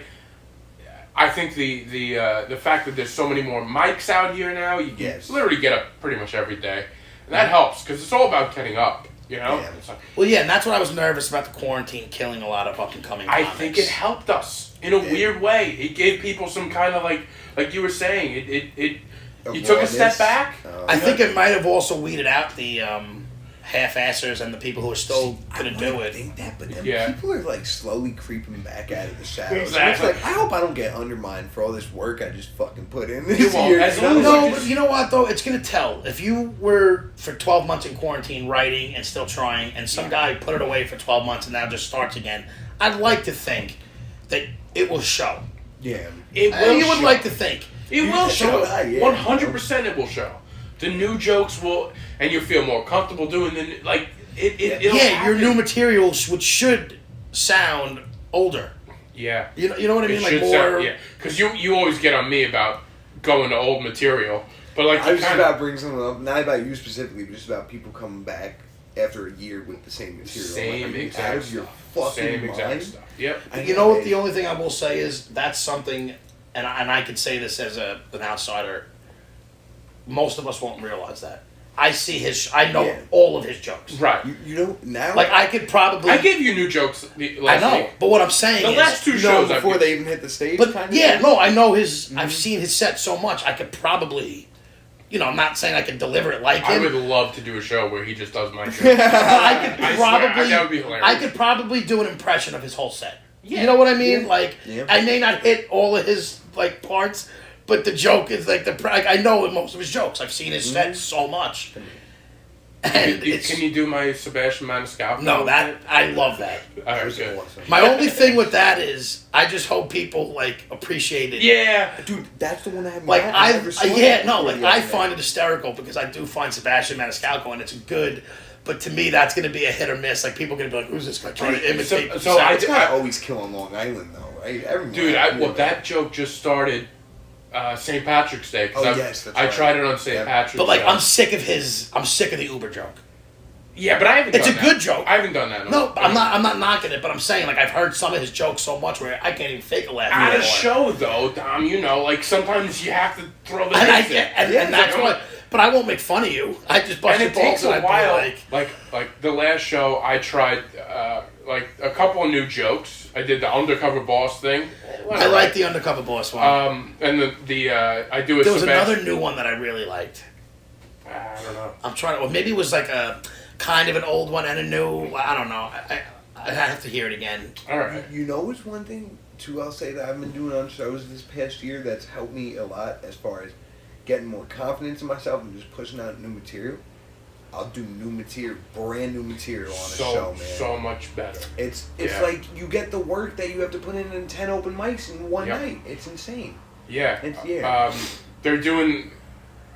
I think the fact that there's so many more mics out here now, you can Yes. literally get up pretty much every day, and that helps because it's all about getting up. Yeah. It's like, Well, yeah, and that's what I was nervous about the quarantine killing a lot of up and coming. I comics. think it helped us in a weird way. It gave people some kind of like you were saying. It you took a step back. I think it might have also weeded out the half-assers and the people who are still gonna do I it. think that, but then Yeah. people are like slowly creeping back out of the shadows. Exactly. It's like, I hope I don't get undermined for all this work I just fucking put in this You won't. year. As you know? long as No, you but just- you know what though? It's gonna tell. If you were for 12 months in quarantine writing and still trying, and some guy put it away for 12 months and now just starts again, I'd like to think that it will show. Yeah. It will. You would show. like to think. It will So show. would I, yeah. 100% it will show. The new jokes will, and you'll feel more comfortable doing the like. It'll Yeah, happen. your new material which should sound older. Yeah. You know what I mean? It Like should more. sound, yeah. Because you always get on me about going to old material, but like I you was just kind about of to bring something up, not about you specifically, but just about people coming back after a year with the same material. same Like, are you exact out of your stuff. fucking Same mind? exact stuff. Yep. I You know what? The only thing I will say is that's something, and I could say this as an outsider. Most of us won't realize that. I see I know Yeah. all of his jokes. Right. You know now. Like I could probably. I gave you new jokes I last know, week. but what I'm saying The is, last two you know shows I've before given- they even hit the stage. but kind of yeah, thing? no, I know his. Mm-hmm. I've seen his set so much. I could probably, I'm not saying I can deliver it like I him. would love to do a show where he just does my jokes. but I could I swear, probably. that would be hilarious. I could probably do an impression of his whole set. Yeah. You know what I mean? Yeah. Like Yeah. I may not hit all of his parts, but the joke is like I know most of his jokes. I've seen his set so much. And it's, Can you do my Sebastian Maniscalco? no, that I love that. All right, was good. awesome. My only thing with that is I just hope people appreciate it. Yeah. Dude, that's the one I have. Like I never saw yeah, that no, before like the I other find day. it hysterical because I do find Sebastian Maniscalco and it's good, but to me that's gonna be a hit or miss. Like people are gonna be like, "Who's this guy trying to imitate?" so I sound? It's gotta always kill on Long Island though, right? Everyone. Dude, I hear that joke just started St. Patrick's Day. 'Cause Yes, that's I right. tried it on St. Yeah. Patrick's But like, Day. I'm sick of the Uber joke. Yeah, but I haven't It's done a that. good joke. I haven't done that. No, I'm not knocking it, but I'm saying like I've heard some of his jokes so much where I can't even fake a laugh At a anymore. show, though, Dom, you know, like, sometimes you have to throw the And, hits in. and that's what. But I won't make fun of you. I just bust And your it balls takes and a I'd be while. like, Like the last show, I tried like a couple of new jokes. I did the undercover boss thing. I like the undercover boss one. And the I do a. There was Sebastian- another new one that I really liked. I don't know. I'm trying to. Or maybe it was like a kind of an old one and a new. I don't know. I have to hear it again. All right. You know what's one thing, too, I'll say that I've been doing on shows this past year that's helped me a lot as far as getting more confidence in myself and just pushing out new material? I'll do new material, brand new material on a show, man. So much better. It's Yeah. like you get the work that you have to put in 10 open mics in one Yep. night. It's insane. Yeah. Yeah. They're doing.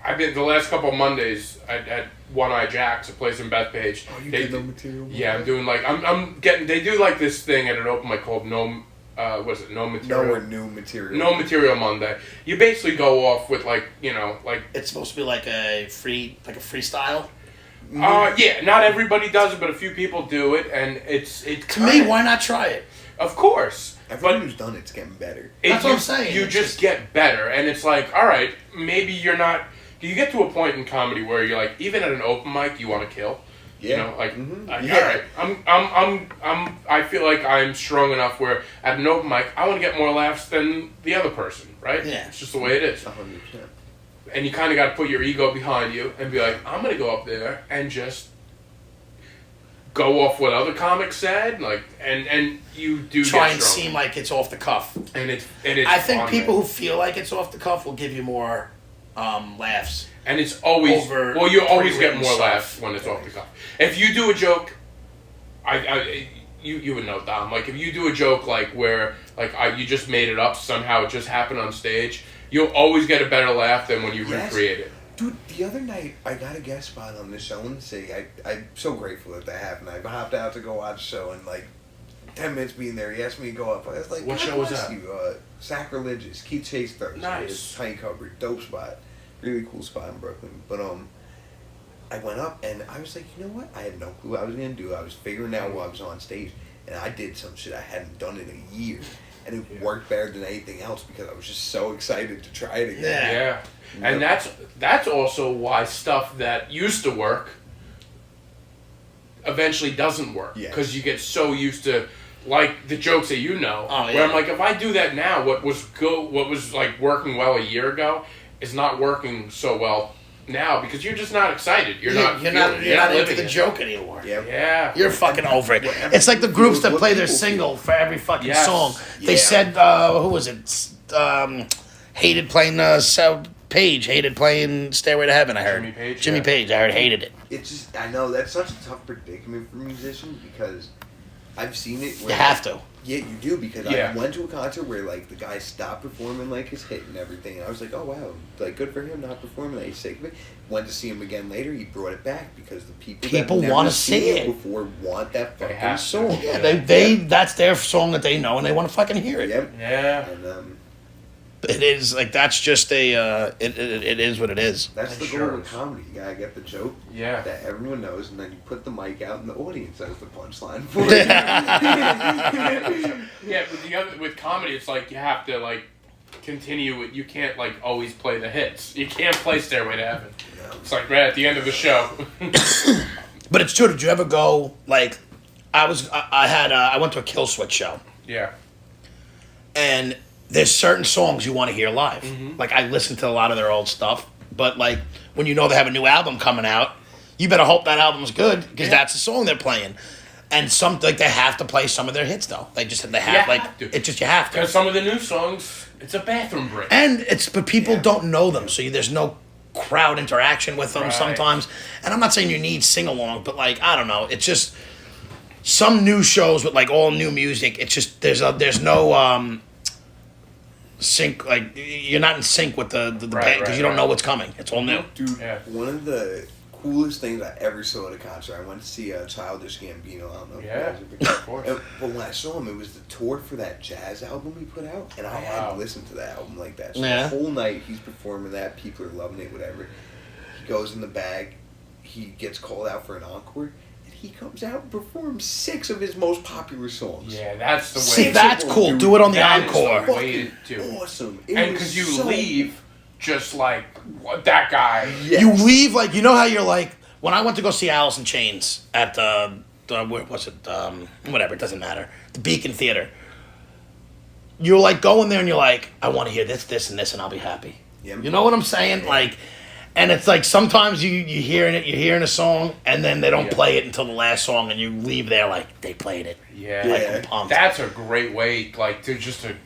I've been the last couple of Mondays at One Eye Jack's, a place in Bethpage. Oh, you They did no do- material? Yeah, I'm doing like I'm getting. They do like this thing at an open mic called No. What is it? No material. Nowhere new material. No material Monday. You basically go off with like like. It's supposed to be like a freestyle. Yeah, not everybody does it, but a few people do it, and it's To me, why not try it? Of course, Everyone who's done it's getting better. That's what I'm saying. You It's just get better, and it's like, all right, maybe you're not. You get to a point in comedy where you're like, even at an open mic, you want to kill. Yeah. You know, like, Yeah. all right, I feel like I'm strong enough where at an open mic, I want to get more laughs than the other person, right? Yeah. It's just the way it is. 100%. And you kind of got to put your ego behind you and be like, I'm going to go up there and just go off what other comics said, like, and you do Try get and strong. seem like it's off the cuff. And it's I think fun, people man. who feel like it's off the cuff will give you more laughs. And it's always over well, you always get pre-written more stuff. laughs when it's off the cuff. If you do a joke, you would know, Dom. Like if you do a joke like where you just made it up somehow, it just happened on stage, you'll always get a better laugh than when you Yes. recreate it. Dude, the other night I got a guest spot on this show in the city. I'm so grateful that happened. I hopped out to go watch the show and like 10 minutes being there, he asked me to go up. I was like, What God show was bless that? You. Sacrilegious. Keith Chase Thursday. Nice. It's tiny covered. Dope spot. Really cool spot in Brooklyn. But I went up and I was like, you know what? I had no clue what I was gonna do. I was figuring out while I was on stage, and I did some shit I hadn't done in a year, and it worked better than anything else because I was just so excited to try it again. Yeah. Yeah. And that's also why stuff that used to work eventually doesn't work. Yeah. Because you get so used to like the jokes that you know. Oh, yeah. Where I'm like, if I do that now, what was like working well a year ago is not working so well now because you're just not excited. You're not You're not into living the it. joke anymore. Yeah. Yeah. You're fucking over it. Whatever It's like the people groups feel, that what play their people single for every fucking Yes. song. They Yeah. said, who was it? Hated playing Page. Hated playing Stairway to Heaven. I heard Jimmy Page, Jimmy yeah. Page. I heard hated it. It's just, I know that's such a tough predicament for musicians because I've seen it where You have to. Yeah, you do because Yeah. I went to a concert where like the guy stopped performing like his hit and everything, and I was like, oh wow, like good for him not performing that. He's sick of it. Went to see him again later. He brought it back because the people People want to see it. before want that They fucking have to. song. Yeah, they that's their song that they know and they want to fucking hear it. Yep. Yeah. And It is like that's just a it is what it is. that's It the sure goal of is. comedy. You gotta get the joke Yeah. that everyone knows, and then you put the mic out, and the audience has the punchline for it. Yeah, with comedy, it's like you have to like continue it. You can't like always play the hits. You can't play Stairway to Heaven. It's like right at the end of the show. But it's true. Did you ever go like I went to a Kill Switch show Yeah. and there's certain songs you want to hear live. Like I listen to a lot of their old stuff, but like when you know they have a new album coming out, you better hope that album's good because that's the song they're playing. And some like they have to play some of their hits though. They have You like have to. it's just you have to. Because some of the new songs, it's a bathroom break. And but people don't know them, so there's no crowd interaction with them Right. sometimes. And I'm not saying you need sing along, but like I don't know, it's just some new shows with like all new music. It's just there's no sync, like you're not in sync with the band because you don't know what's coming. It's all new. Dude, Yeah. one of the coolest things I ever saw at a concert. I went to see Childish Gambino. I don't know. If Yeah, you guys of course. But when I saw him, it was the tour for that jazz album he put out, and I hadn't listened to that album like that. So the whole night he's performing that, people are loving it, whatever. He goes in the bag, he gets called out for an encore. He comes out and performs 6 of his most popular songs. Yeah, that's the way. See, that's cool. Do it on the encore. Is the way to do it. Awesome. And because you leave just like, what, that guy. Yes. You leave like, you know how you're like, when I went to go see Alice in Chains at where was it? Whatever, it doesn't matter. The Beacon Theater. You're like going there and you're like, I want to hear this, this, and this, and I'll be happy. Yeah. You know what I'm saying? Like, and it's like sometimes you're hearing a song, and then they don't play it until the last song, and you leave there like they played it. Yeah, like, I'm pumped. That's a great way, like, to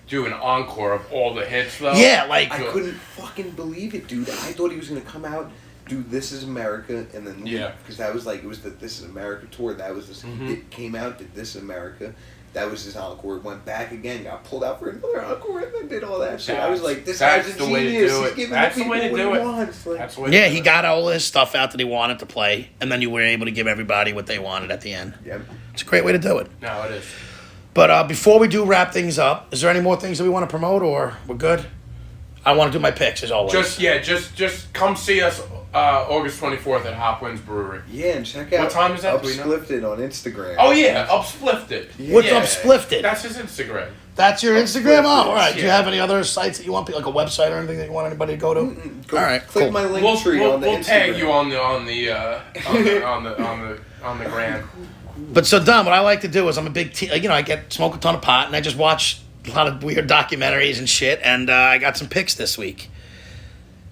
do an encore of all the hits, though. Yeah, like I couldn't fucking believe it, dude. I thought he was gonna come out, do "This Is America," and then because that was like it was the "This Is America" tour. That was this. It came out, did "This Is America." That was his encore. Went back again, got pulled out for another encore, and then did all that shit. I was like, this guy's a genius. He's giving the people what he wants. Like, That's the way yeah, he got all his stuff out that he wanted to play, and then you were able to give everybody what they wanted at the end. Yep. It's a great way to do it. No, it is. But before we do wrap things up, is there any more things that we want to promote, or we're good? I want to do my picks as always. Just come see us August 24th at Hop Winds Brewery. Yeah, and check out What time is that? Do we know? Upsplifted on Instagram. Oh yeah, Upsplifted. Yeah. What's Upsplifted? That's his Instagram. That's your Instagram? Oh, all right. Do you Yeah. have any other sites that you want, like a website or anything that you want anybody to go to? Go, All right, click cool. my link tree on the We'll Instagram. tag you on the gram. But so, Dom, what I like to do is I'm a big, I smoke a ton of pot, and I just watch a lot of weird documentaries and shit, and I got some picks this week.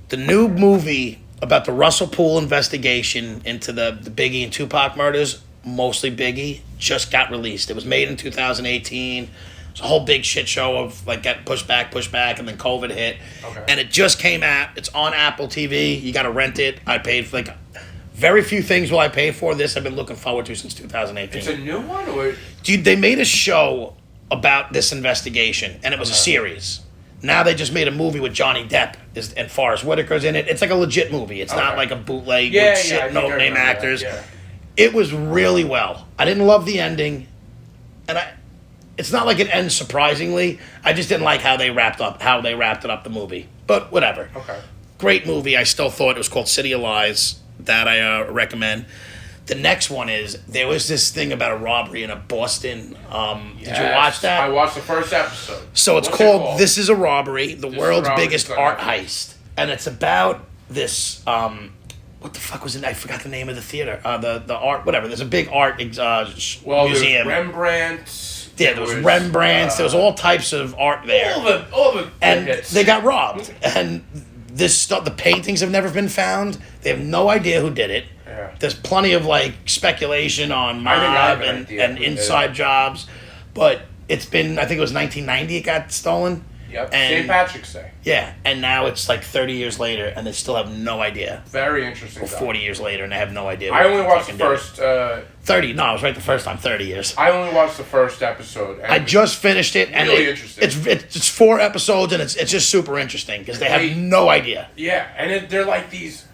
The new movie about the Russell Poole investigation into the Biggie and Tupac murders, mostly Biggie, just got released. It was made in 2018. It's a whole big shit show of like getting pushed back, and then COVID hit. Okay. And it just came out. It's on Apple TV. You got to rent it. I paid for very few things will I pay for. This I've been looking forward to since 2018. It's a new one, or Dude, they made a show about this investigation, and it was a series. Now they just made a movie with Johnny Depp and Forrest Whitaker's in it. It's like a legit movie. It's not like a bootleg with shit no-name actors. Yeah. It was really well. I didn't love the ending, and it's not like it ends surprisingly. I just didn't like how they wrapped it up, the movie. But whatever. Okay. Great movie. I still thought it was called City of Lies. That I recommend. The next one is, there was this thing about a robbery in a Boston. Did you watch that? I watched the first episode. So it's What's called This Is a Robbery, the This Is a world's Robbery, biggest it's on art Netflix. heist. And it's about this, what the fuck was it? I forgot the name of the theater. The art, whatever. There's a big art museum. There's Rembrandt. Yeah, there was Rembrandt's. There was all types of art there. All the And hits. they got robbed. And this stuff, the paintings have never been found. They have no idea who did it. Yeah. There's plenty of like speculation on I think I have mob an idea and who did it. inside jobs, but it's been, I think it was 1990 it got stolen. Yep. And St. Patrick's Day. yeah, and now it's like 30 years later, and they still have no idea. Very interesting. Or stuff. 40 years later, and they have no idea. I what only they watched the fucking did. first. 30. No, I was right the first time. 30 years. I only watched the first episode. And I just finished it, and really interesting. It's 4 episodes, and it's just super interesting because they have no idea. Yeah, and they're like these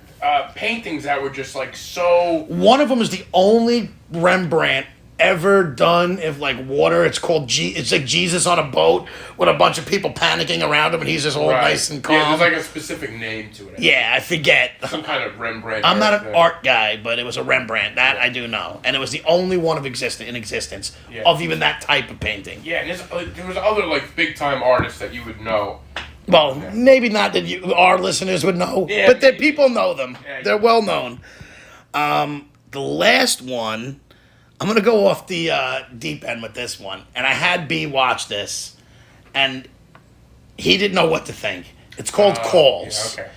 paintings that were just like so. One of them is the only Rembrandt ever done of like water. It's called it's like Jesus on a boat with a bunch of people panicking around him, and he's just all nice and calm. Yeah, there's like a specific name to it. Yeah, I forget. Some kind of Rembrandt. I'm not an thing. art guy, but it was a Rembrandt. That I do know, and it was the only one in existence Yeah. of even that type of painting. Yeah, and there was other like big time artists that you would know. Well, maybe not that our listeners would know, Yeah, but that maybe. people know them. Yeah, They're well known. The last one, I'm gonna go off the deep end with this one, and I had B watch this, and he didn't know what to think. It's called Calls. Yeah, okay.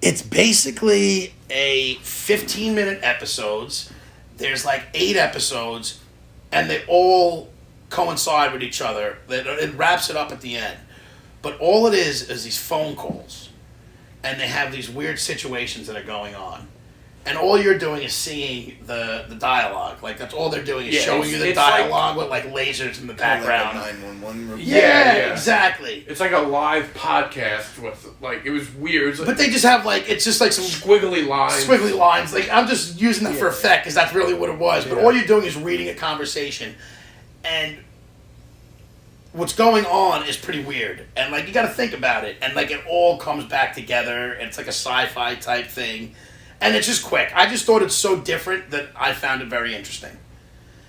It's basically a 15-minute episodes. There's like 8 episodes, and they all coincide with each other. It wraps it up at the end. But all it is these phone calls. And they have these weird situations that are going on. and all you're doing is seeing the dialogue. Like that's all they're doing is Yeah, showing you the it's dialogue with like lasers in the background. Like a 911 report. Yeah, exactly. It's like a live podcast with like it was weird. It was like But they just have like it's just like some squiggly lines. Like I'm just using that for effect because that's really what it was. But all you're doing is reading a conversation, and what's going on is pretty weird. And like you got to think about it, and like it all comes back together. And it's like a sci-fi type thing, and it's just quick. I just thought it's so different that I found it very interesting.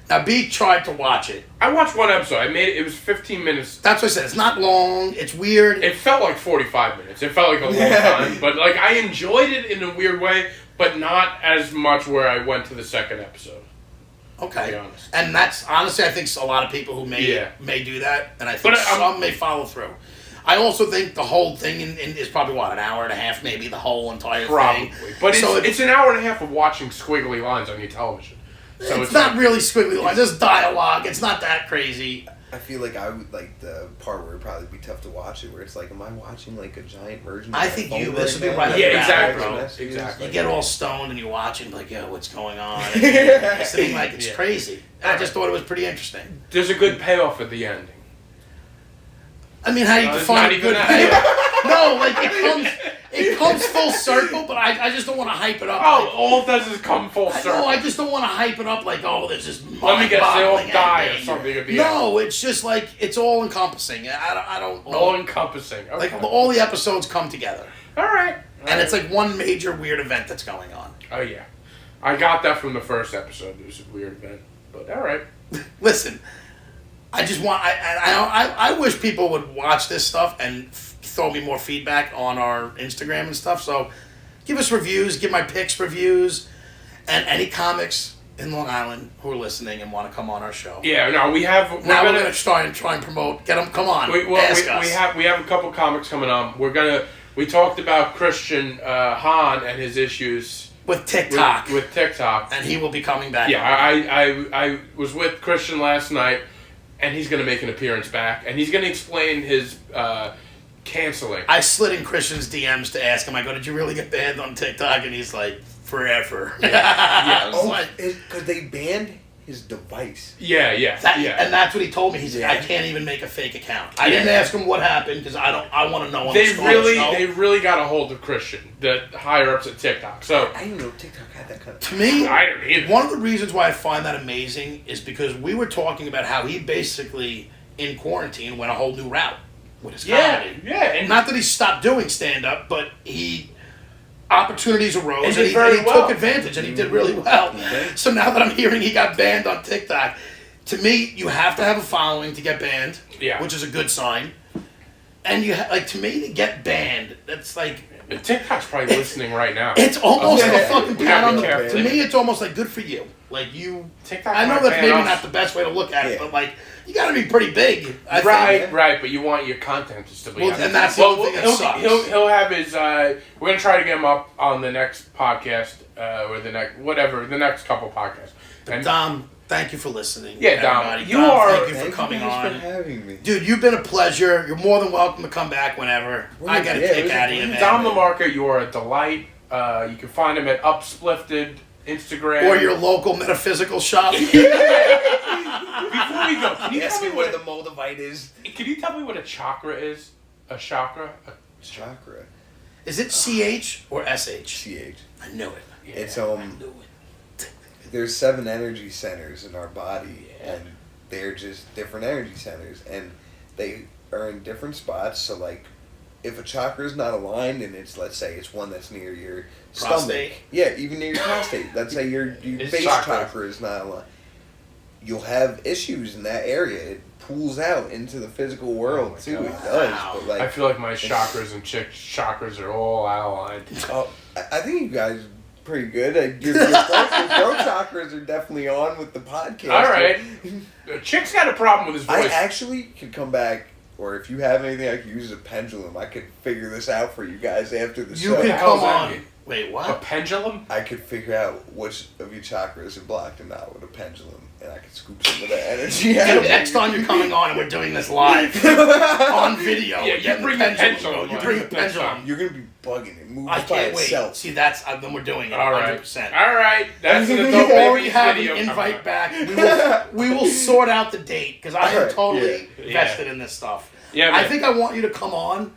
Now, B tried to watch it. I watched one episode. I made it. It was 15 minutes. That's what I said. It's not long. It's weird. It felt like 45 minutes. It felt like a long time. But like I enjoyed it in a weird way, but not as much where I went to the second episode. Okay. To be honest. And that's honestly, I think a lot of people who may do that, and I think some may follow through. I also think the whole thing is probably an hour and a half, maybe the whole entire thing. But it's an hour and a half of watching squiggly lines on your television. So it's not really squiggly lines. There's dialogue. It's not that crazy. I feel like I would like the part where it'd probably be tough to watch it, where it's like, am I watching like a giant version? I of think my phone this would be now? right up Yeah, your alley, exactly. bro. Exactly. You get all stoned and you watch and like, yo, what's going on? And you're sitting like it's crazy. I just thought it was pretty interesting. There's a good payoff at the ending. I mean, how do you define a good payoff? No, like it comes full circle, but I just don't want to hype it up. Oh, like, all it does is come full circle. No, I just don't want to hype it up like, oh, there's this Let me guess, they all mind-boggling die or ending. something at the end. No, it's just like it's all encompassing. I don't know. All encompassing. Okay. Like all the episodes come together, all right. and it's like one major weird event that's going on. Oh yeah, I got that from the first episode. It was a weird event, but all right. Listen, I just want I wish people would watch this stuff and throw me more feedback on our Instagram and stuff. So give us reviews, give my picks reviews, and any comics in Long Island who are listening and want to come on our show. Yeah, no, we have. We're gonna try and promote. Get them. Come on. Ask us. We have a couple comics coming on. We talked about Christian Hahn and his issues with TikTok. With TikTok, and he will be coming back. Yeah, I was with Christian last night, and he's going to make an appearance back, and he's going to explain his canceling. I slid in Christian's DMs to ask him. I go, "Did you really get banned on TikTok?" And he's like, "Forever." Yeah. Because they banned his device. Yeah. And that's what he told me. He said, "I can't even make a fake account." I didn't ask him what happened because I want to know. They really got a hold of Christian, the higher ups at TikTok. So I didn't know TikTok had that kind of. To me, I don't either. One of the reasons why I find that amazing is because we were talking about how he basically in quarantine went a whole new route with his comedy. Yeah, and not that he stopped doing stand up, but opportunities arose and he well. took advantage and he did really well. Okay. So now that I'm hearing he got banned on TikTok, to me, you have to have a following to get banned, which is a good sign. And to me, to get banned, that's like... TikTok's probably listening right now. It's almost like a fucking pat on the... careful. To me, it's almost like good for you. Like you... TikTok I know might that's ban maybe us. not the best way to look at it, but like, you gotta be pretty big. I think. Right, but you want your content to still be Well, out. and that's the only thing that sucks. He'll have his. We're gonna try to get him up on the next podcast, or the next couple podcasts. And Dom, thank you for listening. Yeah, Dom, everybody. you are. Thank you for coming on. For having me. Dude, you've been a pleasure. You're more than welcome to come back whenever. I got a kick out of you, man. Dom LaMarca, you are a delight. You can find him at Upsplifted Instagram Or your local metaphysical shop. Before we go, can you Ask tell me me where what the Moldavite is. Can you tell me what a chakra is? A chakra? Chakra. Is it CH or SH? CH. I knew it. It's I knew it. There's 7 energy centers in our body, and they're just different energy centers, and they are in different spots. So, like, if a chakra is not aligned, and let's say it's one that's near your Prostate. stomach, even near your prostate. Let's say your base chakra is not aligned. You'll have issues in that area. It pulls out into the physical world too. God. It does, but I feel like my chakras and chick chakras are all out of line. Oh, I think you guys are pretty good. Your throat chakras are definitely on with the podcast. All right. Chick's got a problem with his I voice. actually could come back, or if you have anything I could use as a pendulum, I could figure this out for you guys after the You show. can the hell come does that on. mean? Wait, A what? pendulum? I could figure out which of your chakras are blocked and not with a pendulum. and I can scoop some of that energy Dude, out of next you. time you're coming on and we're doing this live on video. Yeah, we're you getting bring the the pendulum. You bring the Next pendulum. time. You're gonna be bugging it. Moves I by can't wait. itself. See, that's then we're doing it. All right. 100%. All right. That's an You adult already baby's have video. an coming invite up. back. We will sort out the date because I am Alright, totally yeah. vested in this stuff. Yeah, I man. think I want you to come on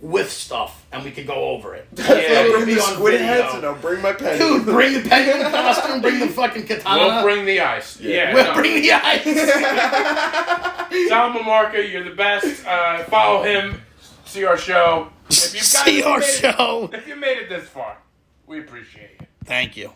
with stuff and we could go over it. Yeah, I'll bring be the on squid video. heads and I'll bring my pen. Dude, bring the penguin costume, bring the fucking katana. We'll bring the ice. Yeah. We'll no. bring the ice. Sal LaMarca, you're the best. Follow him. See our show. If you've See our show. If you made it this far, we appreciate it. Thank you.